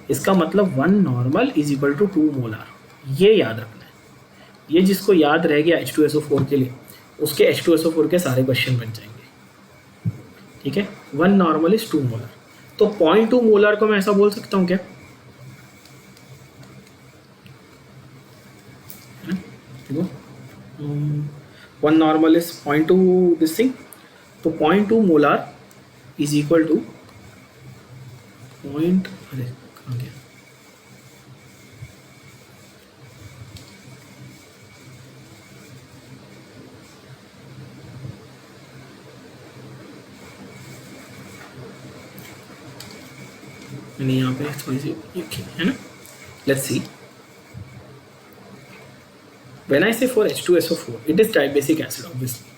इसका मतलब 1 normal is equal to 2 molar, ये याद रखना है। ये जिसको याद रह गया H2SO4 के लिए, उसके H2SO4 के सारे क्वेश्चन बन जाएंगे। ठीक है, 1 नॉर्मल इज 2 मोलर, तो 0.2 मोलर को मैं ऐसा बोल सकता हूँ क्या? देखो, 1 नॉर्मल इज 0.2 दिस थिंग, तो 0.2 molar is equal two point, अरे कहाँ गया, मैंने यहाँ पे थोड़ी सी है ना, लेट्स सी। व्हेन आई से for H2SO4 it is dibasic acid obviously.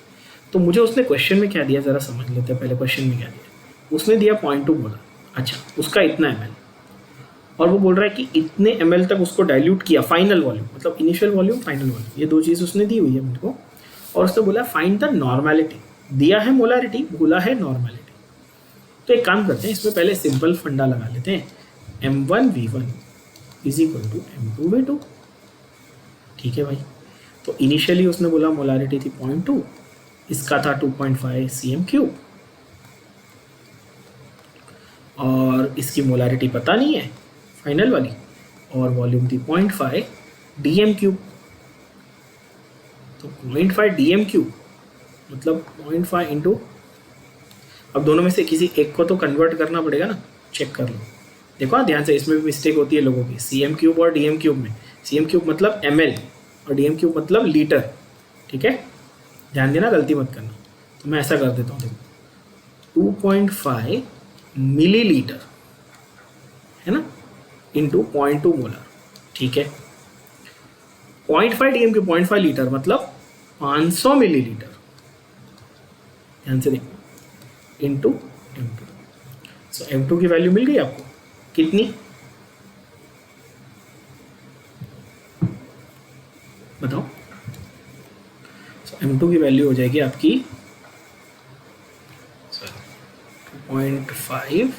तो मुझे उसने क्वेश्चन में क्या दिया, जरा समझ लेते हैं पहले। क्वेश्चन में क्या दिया, उसने दिया 0.2 मोलर। अच्छा, उसका इतना ml, और वो बोल रहा है कि इतने ml तक उसको डाइल्यूट किया, फाइनल वॉल्यूम मतलब इनिशियल वॉल्यूम, फाइनल वॉल्यूम, ये दो चीज़ उसने दी हुई है मेरे को। और उसने बोला फाइंड द नॉर्मेलिटी, दिया है मोलारिटी, बोला है नॉर्मेलिटी। तो एक काम करते हैं, इसमें पहले सिंपल फंडा लगा लेते हैं, M1V1 is equal to M2V2। ठीक है भाई, तो इनिशियली उसने बोला मोलारिटी थी 0.2, इसका था 2.5 cm³, और इसकी मोलारिटी पता नहीं है फाइनल वाली, और वॉल्यूम थी 0.5 dm³। तो 0.5 dm³ मतलब 0.5 इंटू, अब दोनों में से किसी एक को तो कन्वर्ट करना पड़ेगा ना, चेक कर लो। देखो ध्यान से, इसमें भी मिस्टेक होती है लोगों की, cm³ और dm³ में। cm³ मतलब ml और dm³ मतलब लीटर। ठीक है, ध्यान देना, गलती मत करना। तो मैं ऐसा कर देता हूँ, देखो 2.5 मिलीलीटर है ना, इंटू 0.2 मोलर। ठीक है, 0.5 dm³ 0.5 लीटर मतलब 500 मिलीलीटर। ध्यान से देखो, इंटू M2। सो M2 की वैल्यू मिल गई आपको कितनी, बताओ। सो M2 की वैल्यू हो जाएगी आपकी 2.5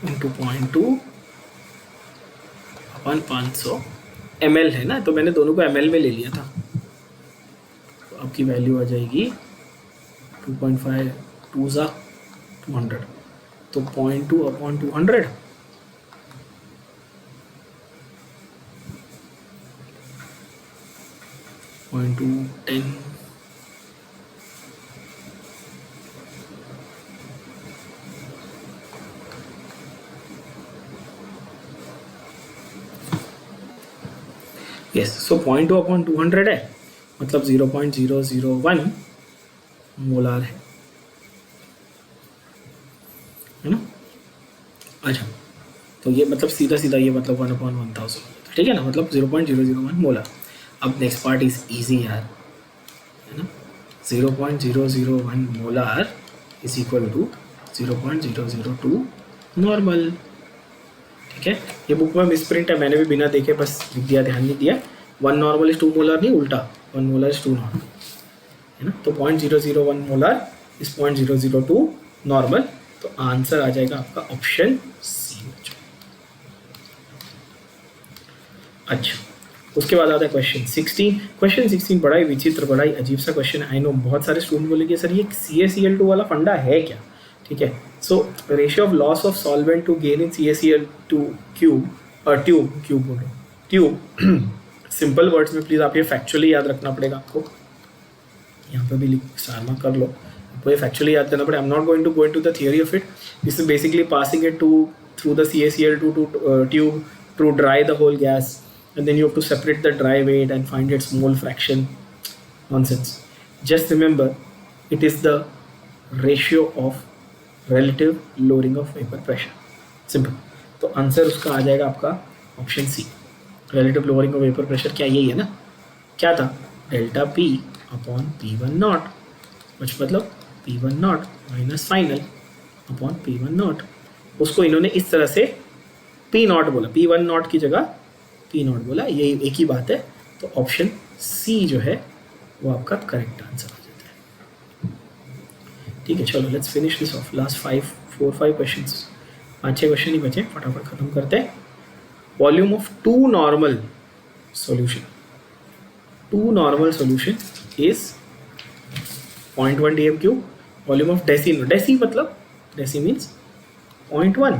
इंटू 0.2 अपन 500 ml है ना, तो मैंने दोनों को ml में ले लिया था। तो आपकी वैल्यू आ जाएगी 2.5 2 ज़ा 200, तो 0.2 अपॉन 200 0.2 10 0.2 यस, सो 0.2/200 है, मतलब 0.001 मोलार है ना। अच्छा, तो ये मतलब सीधा सीधा ये मतलब 1/1000, ठीक है ना, मतलब 0.001 मोलार। अब नेक्स्ट पार्ट इज इजी यार, है ना। 0.001 molar is equal to 0.002 normal, ठीक है। ये बुक में मिसप्रिंट है, मैंने भी बिना देखे बस लिख दिया, ध्यान नहीं दिया। 1 नॉर्मल इज 2 मोलार नहीं, उल्टा 1 मोलार इज 2 नॉर्मल, है ना। तो 0.001 मोलार इज 0.002 नॉर्मल, तो आंसर आ जाएगा आपका ऑप्शन सी। अच्छा, उसके बाद आता है क्वेश्चन 16। क्वेश्चन 16 बड़ा ही विचित्र, बड़ा ही अजीब सा क्वेश्चन है। आई नो बहुत सारे स्टूडेंट बोलेंगे सर ये CaCl2 वाला फंडा है क्या, ठीक है। So ratio of loss of solvent to gain in CaCl2 tube simple words में प्लीज़ आप ये फैक्चुअली याद रखना पड़ेगा आपको, यहाँ पे भी लिख सारमा कर लो, आपको ये फैक्चुअली याद करना पड़ेगा। I am not going to go into the theory of it, this is basically passing it through the CaCl2 tube to dry the whole gas, and then you have to separate the dry weight and find its mole fraction. Nonsense. Just remember, it is the ratio of relative lowering of vapor pressure. Simple. तो answer उसका आ जाएगा आपका option C, relative lowering of vapor pressure। क्या यही है ना, क्या था, delta P upon P1 not, कुछ मतलब P1 not minus final upon P1 not. उसको इन्होंने इस तरह से P नॉट बोला, P1 नॉट की जगह P नॉट बोला, ये एक ही बात है। तो ऑप्शन सी जो है वो आपका करेक्ट आंसर हो जाता है, ठीक है। चलो let's finish this off, last 4-5 questions, 5-6 question ही बचे, फटाफट खत्म करते हैं। Volume of 2 normal solution, 2 normal solution is 0.1 dm3। Volume of deci मतलब डेसी मीन्स 0.1,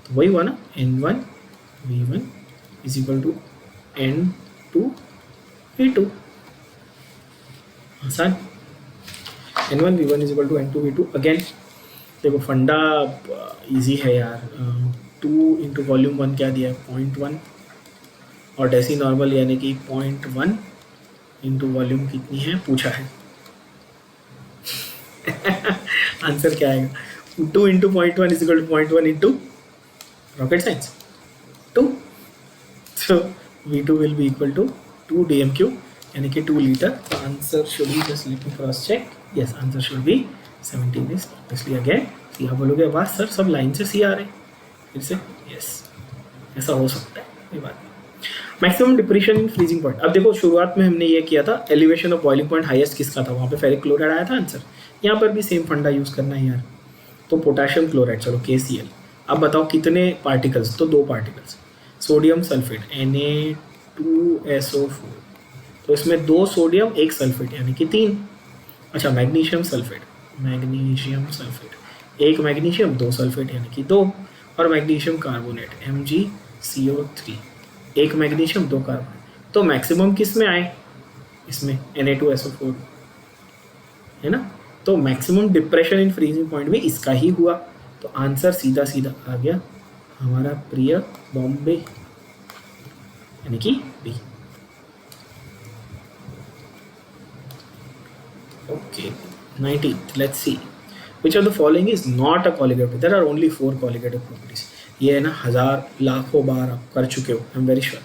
तो वही हुआ ना, N1 V1 is equal to N2 V2, आसान। N1 V1 is equal to N2 V2। Again देखो फंडा इजी है यार, 2 इंटू वॉल्यूम 1 क्या दिया है 0.1, और डेसी नॉर्मल यानी कि 0.1 इंटू वॉल्यूम कितनी है पूछा है आंसर क्या आएगा, 2 into 0.1 is equal to 0.1 into rocket science 2, so V2 will be equal to 2 dm3 यानी कि 2 लीटर। तो answer should be, just let me cross check, yes answer should be 17 is obviously again. यहाँ बोलोगे वाह sir सब line से सी आ रहे फिर से, यस ऐसा हो सकता है, कोई बात नहीं। Maximum depression in freezing point, अब देखो शुरुआत में हमने ये किया था elevation of boiling point highest किसका था, वहाँ पे फेरिक क्लोराइड आया था आंसर। यहाँ पर भी सेम फंडा यूज़ करना है यार, तो पोटेशियम क्लोराइड, चलो KCl। अब बताओ कितने पार्टिकल्स, तो 2 पार्टिकल्स, सोडियम सल्फेट Na2SO4, तो इसमें 2 सोडियम 1 सल्फेट यानी कि 3। अच्छा मैग्नीशियम सल्फेट 1 मैग्नीशियम 2 सल्फेट यानी कि 2, और magnesium carbonate MgCO3 1 magnesium 2 carbonate. तो मैक्सिमम किस में आए, इसमें Na2SO4 है ना, तो maximum depression in freezing point भी इसका ही हुआ। तो आंसर सीधा सीधा आ गया हमारा प्रिय बॉम्बे यानी कि बी। Okay 19th, let's see which of the following is not a colligative. There are only 4 colligative properties, ये है ना हजार लाखों बार आप कर चुके हो, आई एम वेरी श्योर।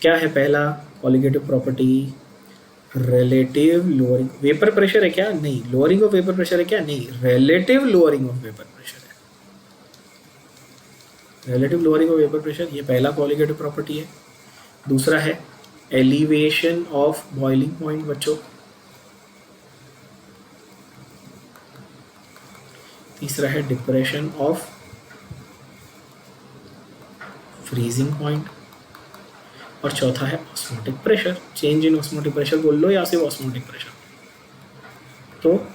क्या है पहला colligative property, relative lowering vapour pressure है क्या, नहीं। लोअरिंग ऑफ वेपर प्रेशर है क्या, नहीं। Relative lowering of vapour pressure है, relative lowering of vapour pressure, ये पहला कॉलिगेटिव प्रॉपर्टी है। दूसरा है एलिवेशन ऑफ बॉइलिंग पॉइंट बच्चों। तीसरा है डिप्रेशन ऑफ फ्रीजिंग पॉइंट, और चौथा है osmotic pressure, change in osmotic pressure बोल लो या सिर्फ ऑस्मोटिक प्रेशर। तो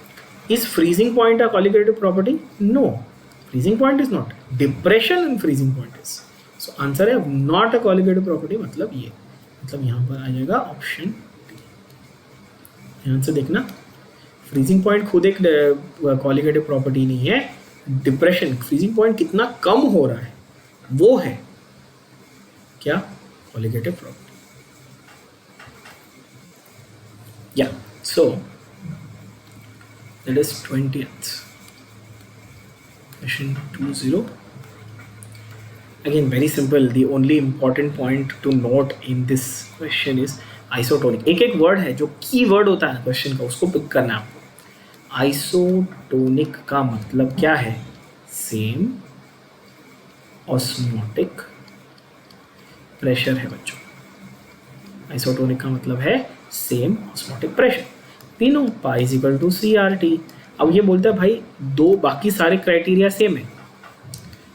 is freezing point a colligative property, no freezing point is not, depression in freezing point is. So answer है नॉट अ कॉलिगेटिव प्रॉपर्टी, मतलब ये, मतलब यहाँ पर आ जाएगा ऑप्शन डी। ध्यान से देखना, फ्रीजिंग पॉइंट खुद एक कॉलिगेटिव प्रॉपर्टी नहीं है, डिप्रेशन फ्रीजिंग पॉइंट कितना कम हो रहा है वो है क्या colligative property. Yeah, so that is 20th question 20. Again, very simple. The only important point to note in this question is isotonic. एक एक वर्ड है जो की वर्ड होता है क्वेश्चन का, उसको पिक करना है आपको. आइसोटोनिक का मतलब क्या है? सेम ऑस्मोटिक प्रेशर है बच्चों. आइसोटोनिक का मतलब है सेम ऑस्मोटिक प्रेशर. तीनों pi is equal to C R T. अब ये बोलता है भाई दो बाकी सारे क्राइटेरिया सेम है,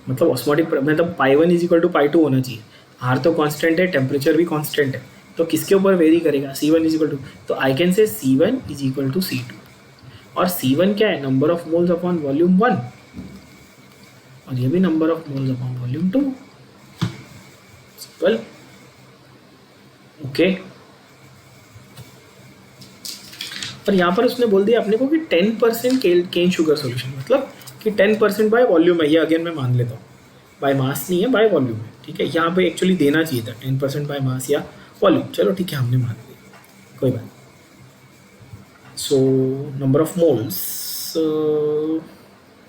मतलब ऑस्मोटिक मतलब pi one is equal to pi two होना चाहिए. आर तो कांस्टेंट है, टेम्परेचर भी कांस्टेंट है, तो किसके ऊपर वेरी करेगा? C one is equal to, तो I can say C one is equal to C two. और सी वन क्या है? Number of moles upon volume one, और ये भी number of moles upon volume two. Simple. Okay. और यहाँ पर उसने बोल दिया अपने को कि 10% केन शुगर सॉल्यूशन, मतलब कि 10% बाय वॉल्यूम है. ये अगेन मैं मान लेता हूँ, बाय मास नहीं है, बाय वॉल्यूम है. ठीक है, यहाँ पे एक्चुअली देना चाहिए था 10% बाय मास या वॉल्यूम. चलो ठीक है, हमने मान लिया, कोई बात. So number of moles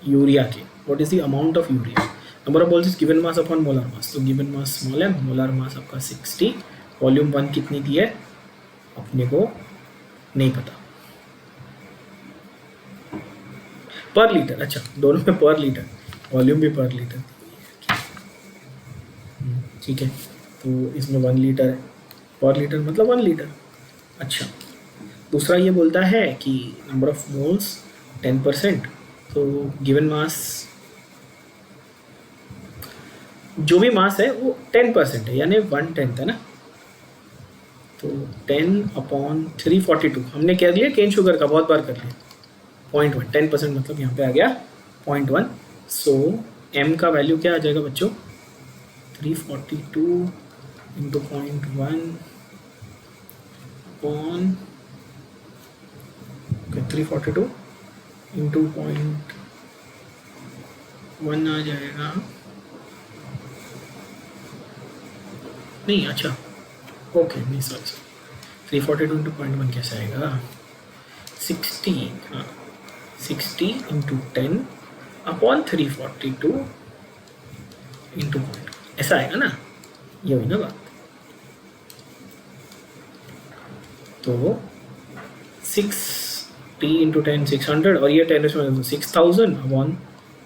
urea के, what is the amount of urea? Number of moles is given mass upon molar mass. तो गिवन मास स्मॉल है, मोलर मास आपका 60, वॉल्यूम 1 कितनी दी है अपने को नहीं पता. पर लीटर, अच्छा दोनों में पर लीटर, वॉल्यूम भी पर लीटर. ठीक है, तो इसमें 1 लीटर है, पर लीटर मतलब 1 लीटर. अच्छा, दूसरा ये बोलता है कि नंबर ऑफ मोल्स 10%, तो गिवन मास जो भी मास है वो 10% है, यानी 1/10 है ना. तो 10 अपॉन 342 हमने कह दिया केन शुगर का, बहुत बार कर लिया. 0.1, 10% मतलब यहाँ पे आ गया 0.1. सो m का वैल्यू क्या आ जाएगा बच्चों? 342 इंटू 0.1 अपॉन 342 इंटू 0.1 आ जाएगा. नहीं, अच्छा ओके, नहीं सॉरी, 342 इंटू 0.1 कैसे आएगा? 60, हाँ 60 इंटू 10 अपॉन 342 इंटू 0.1 ऐसा आएगा ना. ये हुई ना बात. तो 60 इंटू 10 600, और ये 10 में 6000 अपॉन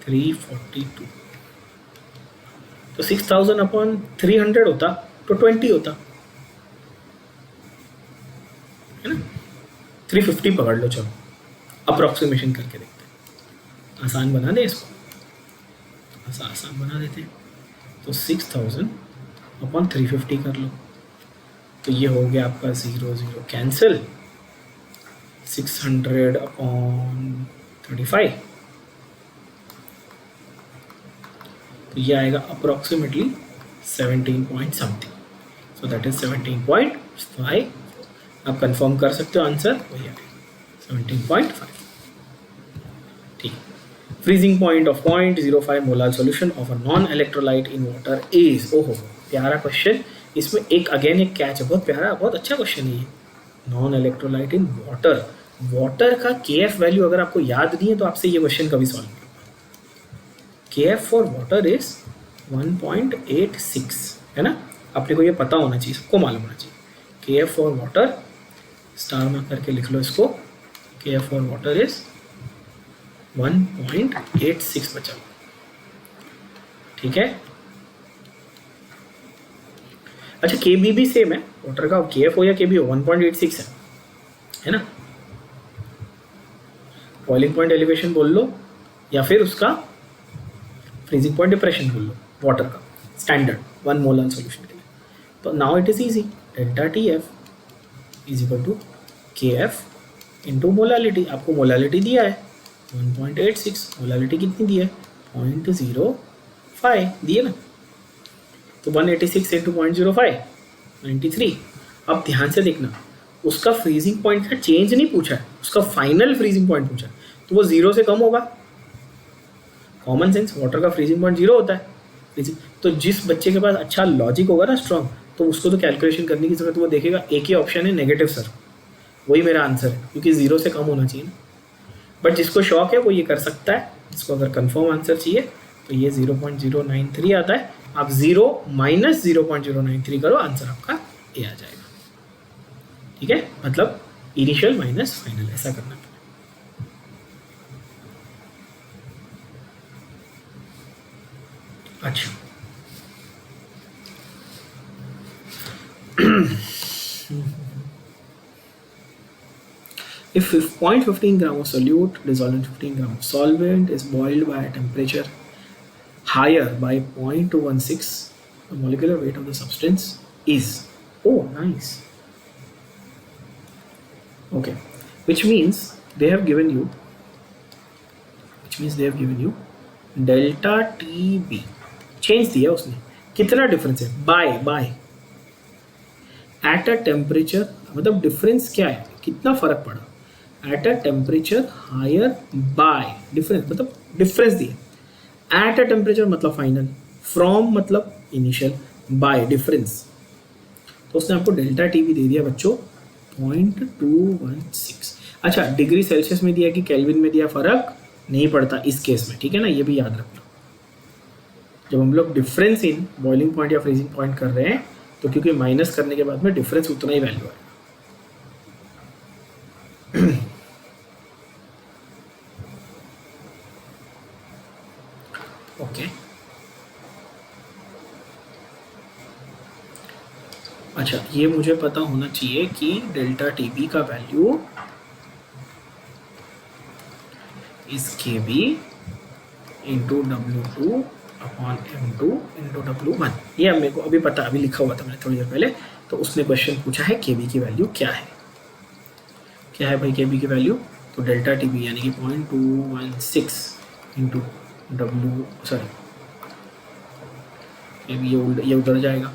342. तो 6000 अपॉन 300 होता तो 20 होता है ना. 350 पकड़ लो. चलो अप्रॉक्सीमेशन करके देखते हैं, आसान बना दे इसको, आसान बना देते हैं. तो 6000 अपॉन 350 कर लो, तो ये हो गया आपका 0 0 कैंसिल. 600 अपॉन 35, तो ये आएगा approximately 17 point something. So that is 17.5. आप कंफर्म कर सकते हो, आंसर वही आएगा 17.5. ठीक. Freezing point of 0.05 molar solution of a non electrolyte in water is. ओहो, प्यारा क्वेश्चन. इसमें एक अगेन एक कैच है, बहुत प्यारा, बहुत अच्छा क्वेश्चन है ये. Non electrolyte in water, water का KF वैल्यू अगर आपको याद नहीं है तो आपसे ये क्वेश्चन कभी सॉल्व नहीं होगा. KF फॉर वाटर इज 1.86 है ना. अपने को ये पता होना चाहिए, सबको मालूम होना चाहिए. KF for water, star mark करके लिख लो इसको. KF फॉर वाटर इज 1.86 बचा. ठीक है. अच्छा, KB भी सेम है वाटर का, KF हो या KB हो 1.86 है ना. बॉइलिंग पॉइंट एलिवेशन बोल लो या फिर उसका फ्रीजिंग पॉइंट डिप्रेशन बोल लो वाटर का, स्टैंडर्ड 1 मोलर सॉल्यूशन के लिए. तो now it is easy. Delta TF is equal to KF into molality. आपको मोलालिटी दिया है 1.86, मोलालिटी कितनी दी है? 0.05 दिए ना. तो 186 इंटू 0.05 93. अब ध्यान से देखना, उसका फ्रीजिंग पॉइंट का चेंज नहीं पूछा है, उसका फाइनल फ्रीजिंग पॉइंट पूछा है, तो वो 0 से कम होगा. कॉमन सेंस, वाटर का फ्रीजिंग पॉइंट 0 होता है. तो जिस बच्चे के पास अच्छा लॉजिक होगा ना, स्ट्रॉन्ग, तो उसको तो कैलकुलेशन करने की जरूरत, वो देखेगा एक ही ऑप्शन है नेगेटिव सर, वही मेरा आंसर है, क्योंकि 0 से कम होना चाहिए ना। बट जिसको शौक है वो ये कर सकता है, जिसको अगर कंफर्म आंसर चाहिए तो ये 0.093 आता है। आप 0 माइनस 0.093 करो, आंसर आपका ए आ जाएगा। ठीक है, मतलब इनिशियल माइनस फाइनल, ऐसा करना पड़ेगा। अच्छा if 0.15 gram of solute dissolved in 15 gram of solvent is boiled by a temperature higher by 0.216, the molecular weight of the substance is, oh nice, okay, which means they have given you delta TB, change दिया उसने, कितना difference है, by at a temperature, मतलब difference क्या है, कितना फर्क पड़ा, at a temperature higher by, difference मतलब डिफरेंस दिया, एट अ टेम्परेचर मतलब फाइनल, फ्रॉम मतलब इनिशियल, बाय डिफरेंस, तो उसने आपको डेल्टा टीबी दे दिया बच्चों 0.216। अच्छा, डिग्री सेल्सियस में दिया कि केल्विन में दिया, फर्क नहीं पड़ता इस केस में, ठीक है ना, ये भी याद रखना। जब हम लोग डिफरेंस इन बॉइलिंग पॉइंट या फ्रीजिंग पॉइंट कर रहे हैं तो क्योंकि माइनस करने के बाद में डिफरेंस उतना ही वैल्यू आएगा। ओके अच्छा, ये मुझे पता होना चाहिए कि डेल्टा टीबी का value is KB into W2 upon M2 into W1। ये मेरे को अभी पता, अभी लिखा हुआ था मैंने थोड़ी देर पहले, तो उसने क्वेश्चन पूछा है KB की वैल्यू क्या है, क्या है भाई KB की वैल्यू, तो डेल्टा टीबी यानी कि 0.216 इंटू W, सॉरी ये उधर जाएगा,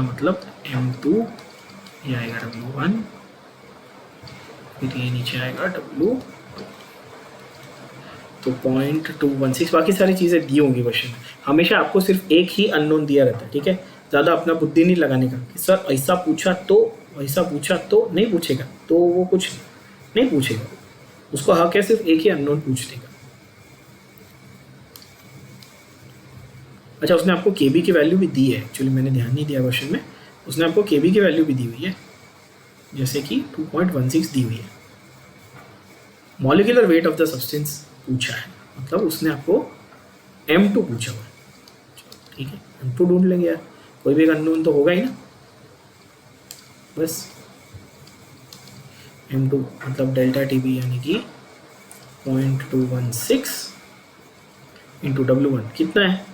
मतलब M2, ये आएगा W1, फिर ये नीचे आएगा W, तो 0.216, बाकी सारी चीज़ें दी होंगी क्वेश्चन में। हमेशा आपको सिर्फ एक ही अननोन दिया रहता है, ठीक है, ज़्यादा अपना बुद्धि नहीं लगाने का कि सर ऐसा पूछा तो वैसा पूछा तो, नहीं पूछेगा तो वो कुछ नहीं पूछेगा, उसको हक है सिर्फ एक ही अननोन पूछने का। अच्छा, उसने आपको KB की वैल्यू भी दी है, एक्चुअली मैंने ध्यान नहीं दिया क्वेश्चन में, उसने आपको KB की वैल्यू भी दी हुई है, जैसे कि 2.16 दी हुई है। Molecular weight of the substance पूछा है, मतलब उसने आपको M2 पूछा हुआ है, ठीक है, M2 ढूंढ लेंगे यार, कोई भी अननोन तो होगा ही ना, बस M2 मतलब डेल्टा टीबी यानी कि 0.216 इंटू W1 कितना है,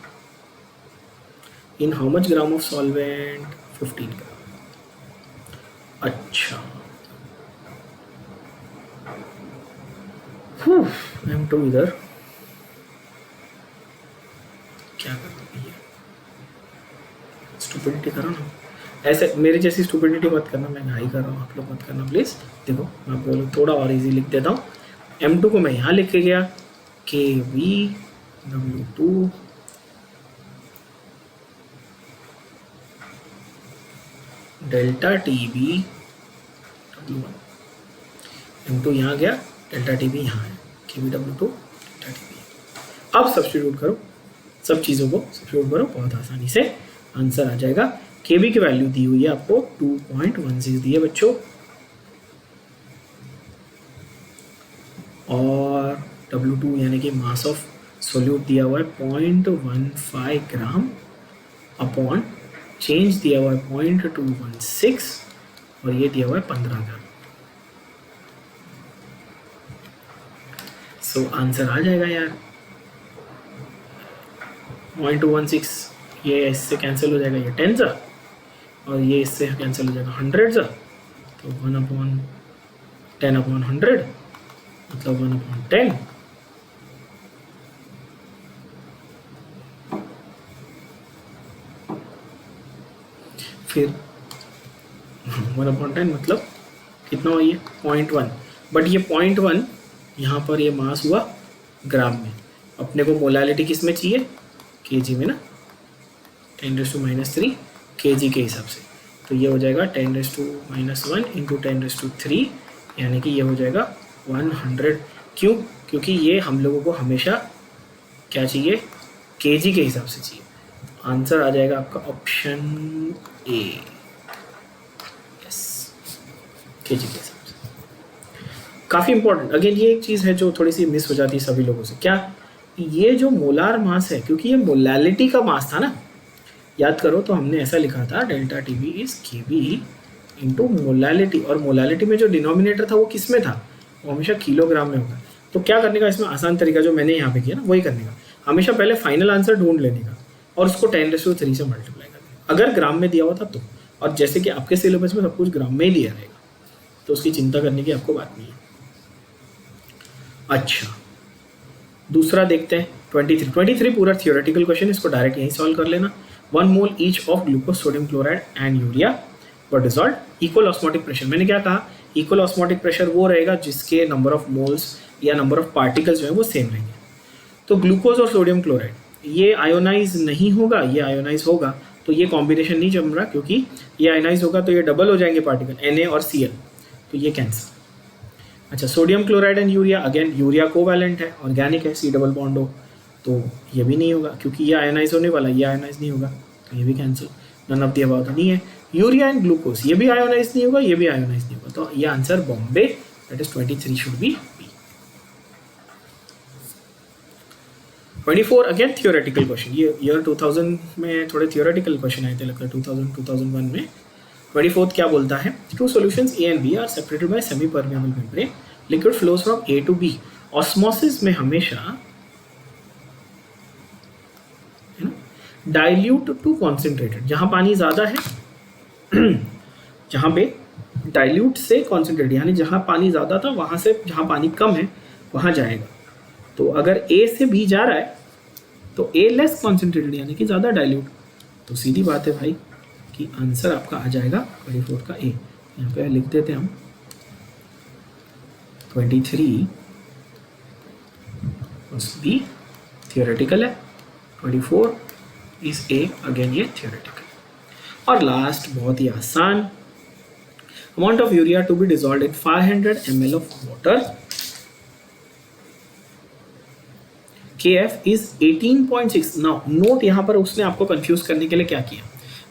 in how much gram of solvent, 15 ग्राम। अच्छा, M2 इधर क्या करना भैया, स्टूपिडिटी करो ना, ऐसे मेरी जैसी स्टूपिडिटी मत करना, मैं हाई कर रहा हूँ, आप लोग मत करना प्लीज़। देखो मैं आपको थोड़ा और इजी लिख देता हूँ, M2 को मैं यहाँ लिख के गया KB W2 delta TB W1, M2 यहाँ गया, डेल्टा टीबी यहाँ है, KB W2 डेल्टा टीबी। अब सब्स्टिट्यूट करो, सब चीज़ों को सब्स्टिट्यूट करो, बहुत आसानी से आंसर आ जाएगा। KB की वैल्यू दी हुई है आपको 2.16 दी है बच्चों, और W2 यानी कि मास ऑफ सोल्यूट दिया हुआ है 0.15 ग्राम अपॉन चेंज दिया हुआ है 0.216 और ये दिया हुआ है 15 ग्राम। सो आंसर आ जाएगा यार 0.216, ये इससे कैंसिल हो जाएगा, ये 10 सा, और ये इससे कैंसिल हो जाएगा 100 सा, तो 1/10/100 मतलब 1/10। फिर 1/10 मतलब कितना हुआ, ये 0.1, बट ये 0.1 यहाँ पर ये मास हुआ ग्राम में, अपने को मोलालिटी किस में चाहिए, केजी में ना, 10⁻³ kg के हिसाब से, तो ये हो जाएगा 10⁻⁻1 इंटू 10⁻3, यानी कि ये हो जाएगा 100। क्यों? क्योंकि ये हम लोगों को हमेशा क्या चाहिए, केजी के हिसाब से चाहिए। आंसर आ जाएगा आपका ऑप्शन ए, यस, केजी के हिसाब से। काफ़ी इंपॉर्टेंट, अगेन ये एक चीज़ है जो थोड़ी सी मिस हो जाती है सभी लोगों से। क्या? ये जो मोलार मास है, क्योंकि ये मोलैलिटी का मास था ना, याद करो तो हमने ऐसा लिखा था डेल्टा टी बी इज के बी इंटू मोलैलिटी, और मोलैलिटी में जो डिनोमिनेटर था वो किस में था, वो हमेशा किलोग्राम में होगा। तो क्या करने का इसमें आसान तरीका जो मैंने यहाँ पे किया ना, वही करने का, हमेशा पहले फाइनल आंसर ढूंढ लेने का और उसको 10⁻³ से मल्टीप्लाई कर देना, अगर ग्राम में दिया हुआ था तो। और जैसे कि आपके सिलेबस में सब कुछ ग्राम में ही दिया रहेगा, तो उसकी चिंता करने की आपको बात नहीं है। अच्छा, दूसरा देखते हैं 23 पूरा थियोरेटिकल क्वेश्चन, इसको डायरेक्ट यहीं सॉल्व कर लेना। 1 mole each of glucose, sodium chloride and urea were dissolved, equal osmotic pressure. मैंने क्या कहा, इक्वल ऑस्मोटिक प्रेशर वो रहेगा जिसके नंबर ऑफ मोल्स या नंबर ऑफ पार्टिकल्स जो है वो सेम रहेंगे। तो ग्लूकोज और सोडियम क्लोराइड ये आयोनाइज नहीं होगा, ये आयोनाइज होगा, तो ये कॉम्बिनेशन नहीं जम रहा, क्योंकि ये आयोनाइज होगा तो ये डबल हो जाएंगे पार्टिकल, Na और Cl, तो ये कैंसिल। अच्छा, sodium chloride and urea, again urea covalent है, ऑर्गेनिक है, C डबल बॉन्ड हो, तो ये भी नहीं होगा क्योंकि ये आयोनाइज होने वाला, ये आयोनाइज नहीं होगा, तो ये भी cancel. None of the above नहीं है। यूरिया एंड ग्लूकोज, ये भी आयोनाइज नहीं होगा, ये भी आयोनाइज नहीं होगा, तो ये आंसर बॉम्बे, that is 23 should be B. 24 again theoretical question, ये ईयर 2000 में थोड़े थियोरेटिकल क्वेश्चन आए थे लगता है, 2000-2001 में। 24 क्या बोलता है, two solutions A and B are separated by semi permeable membrane, liquid flows from A to B. Osmosis में हमेशा है ना, डाइल्यूट टू कॉन्सेंट्रेटेड, जहां पानी ज्यादा है जहां पे डाइल्यूट से कॉन्सेंट्रेटेड, यानी जहां पानी ज्यादा था वहां से जहां पानी कम है वहां जाएगा। तो अगर ए से बी जा रहा है तो ए लेस कॉन्सेंट्रेटेड, यानी कि ज़्यादा डाइल्यूट, तो सीधी बात है भाई कि आंसर आपका आ जाएगा 24 का ए। यहाँ पे लिख देते हैं हम 23 बस बी थियोरेटिकल है, 24 इज ए, अगेन ये थियोरेटिकल। और लास्ट बहुत ही आसान, amount of urea to be dissolved in 500 ml of water, KF is 18.6। Now note, यहाँ पर उसने आपको कंफ्यूज करने के लिए क्या किया,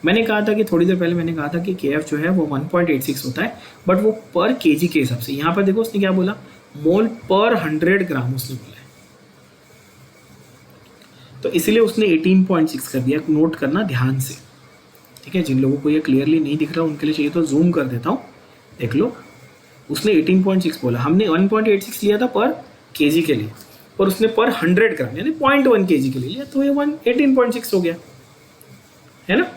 मैंने कहा था कि थोड़ी देर पहले मैंने कहा था कि KF जो है वो 1.86 होता है, बट वो पर केजी के हिसाब से। यहाँ पर देखो उसने क्या बोला, मोल पर 100 ग्राम उसने बोला है, तो इसलिए उसने 18.6 कर दिया। नोट करना ध्यान से, ठीक है। जिन लोगों को ये क्लियरली नहीं दिख रहा उनके लिए चाहिए तो जूम कर देता हूँ, देख लो। उसने 18.6 बोला, हमने 1.86 लिया था पर केजी के लिए, और उसने पर 100 ग्राम यानी 0.1 केजी के लिए लिया, तो ये 18.6 हो गया, है ना।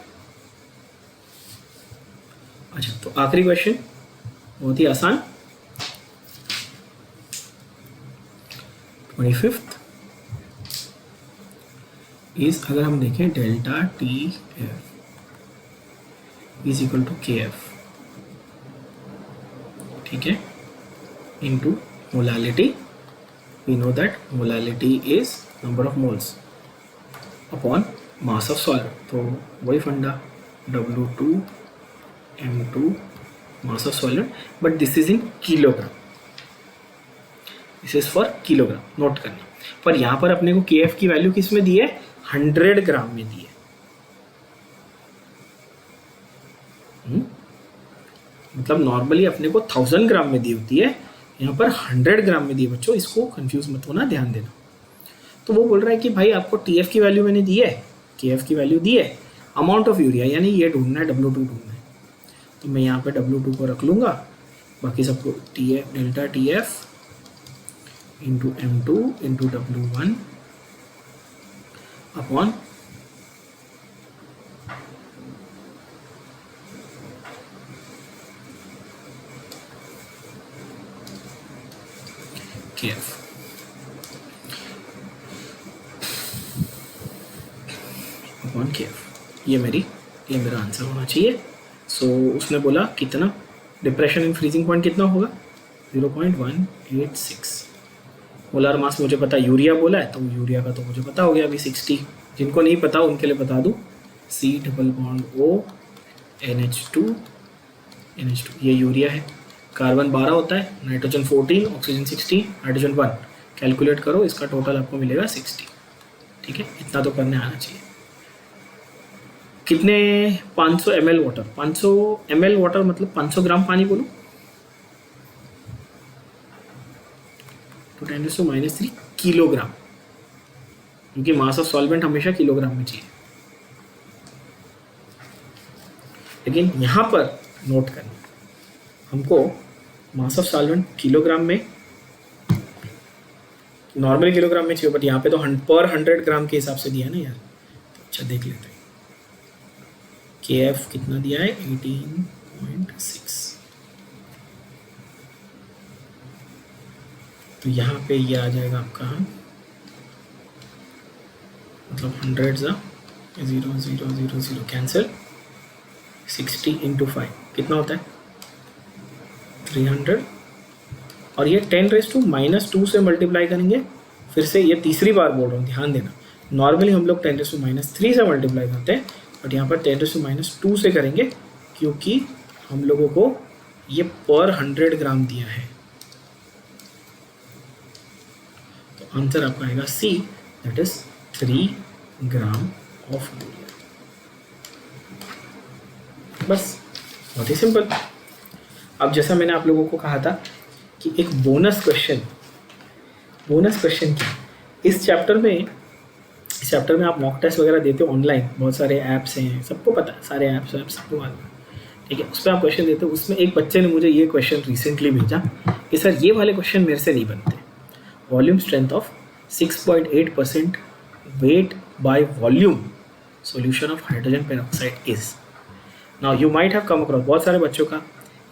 अच्छा, तो आखिरी क्वेश्चन बहुत ही आसान, 25 इज, अगर हम देखें delta T F is equal to K F, ठीक है, into molality. We know that molality is number of moles upon mass of solvent, तो वही फंडा W2 M2 mass of solvent, but this is in kilogram, this is for kilogram, note करना। पर यहाँ पर अपने को KF की वैल्यू किस में दी है, 100 ग्राम में दी है। मतलब नॉर्मली अपने को 1000 ग्राम में दी होती है, यहाँ पर 100 ग्राम में दिए। बच्चों इसको कंफ्यूज मत होना, ध्यान देना। तो वो बोल रहा है कि भाई आपको TF की वैल्यू मैंने दी है, KF की वैल्यू दी है, अमाउंट ऑफ यूरिया यानी ये ढूंढना है, W2 ढूंढना है। तो मैं यहाँ पे W2 को रख लूँगा, बाकी सबको TF delta TF into M2 into W1 upon KF। Upon KF, ये मेरा आंसर होना चाहिए। सो उसने बोला कितना, डिप्रेशन इन फ्रीजिंग पॉइंट कितना होगा, 0.186। मोलार मास मुझे पता, यूरिया बोला है तो यूरिया का तो मुझे पता हो गया अभी 60। जिनको नहीं पता उनके लिए बता दूँ, C double bond O NH2 ये यूरिया है, कार्बन 12 होता है, नाइट्रोजन 14, ऑक्सीजन 16, हाइड्रोजन 1। कैलकुलेट करो, इसका टोटल आपको मिलेगा 60। ठीक है, इतना तो करने आना चाहिए। कितने 500 ml वाटर, 500 ml वाटर मतलब 500 ग्राम पानी बोलो, तो 10⁻³ किलोग्राम, क्योंकि मास ऑफ सॉल्वेंट हमेशा किलोग्राम में चाहिए। लेकिन यहाँ पर नोट करना, हमको मास ऑफ सॉल्वेंट किलोग्राम में, नॉर्मल किलोग्राम में चाहिए, बट यहाँ पे तो पर 100 ग्राम के हिसाब से दिया है ना यार। तो अच्छा देख लेते हैं, KF कितना दिया है, 18.6। तो यहाँ पे ये आ जाएगा आपका, मतलब 100 0 0 0 0 कैंसिल, 60 × 5 कितना होता है, 300। और ये 10⁻² से मल्टीप्लाई करेंगे। फिर से ये तीसरी बार बोल रहा हूँ, ध्यान देना। नॉर्मली हम लोग 10⁻³ से मल्टीप्लाई करते हैं, बट यहाँ पर 10⁻² से करेंगे, क्योंकि हम लोगों को ये पर 100 ग्राम दिया है। तो आंसर आपका आएगा C, that is 3 gram of urea. बस, बहुत ही सिंपल। अब जैसा मैंने आप लोगों को कहा था कि एक बोनस क्वेश्चन क्या, इस चैप्टर में आप मॉक टेस्ट वगैरह देते हो ऑनलाइन, बहुत सारे ऐप्स हैं, सबको पता है, सारे ऐप्स सबको मालूम है। ठीक है, उस पर आप क्वेश्चन देते हो। उसमें एक बच्चे ने मुझे ये क्वेश्चन रिसेंटली भेजा कि सर ये वाले क्वेश्चन मेरे से नहीं बनते। Volume strength of 6.8% weight by volume solution of hydrogen peroxide is. Now you might have come across, बहुत सारे बच्चों का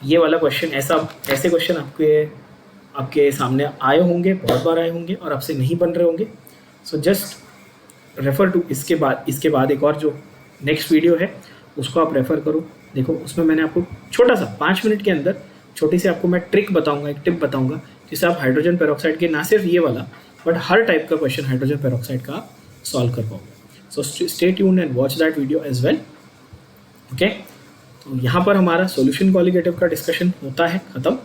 ये वाला क्वेश्चन, ऐसे क्वेश्चन आपके सामने आए होंगे, बहुत बार आए होंगे, और आपसे नहीं बन रहे होंगे। सो जस्ट रेफ़र टू, इसके बाद एक और जो नेक्स्ट वीडियो है उसको आप रेफ़र करो। देखो, उसमें मैंने आपको छोटा सा 5 मिनट के अंदर छोटी सी आपको मैं ट्रिक बताऊंगा, एक टिप बताऊंगा, जिससे आप हाइड्रोजन पेरोक्साइड के, ना सिर्फ ये वाला बट हर टाइप का क्वेश्चन हाइड्रोजन पेरोक्साइड का आप सॉल्व कर पाओगे। So stay tuned and watch that video as well. Okay, तो यहाँ पर हमारा सॉल्यूशन कॉलिगेटिव का डिस्कशन होता है ख़त्म।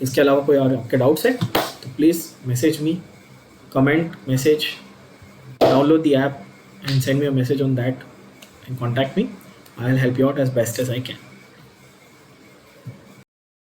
इसके अलावा कोई और आपके डाउट्स है तो please message me, comment, message, download the app and send me a message on that and contact me. I'll help you out as best as I can.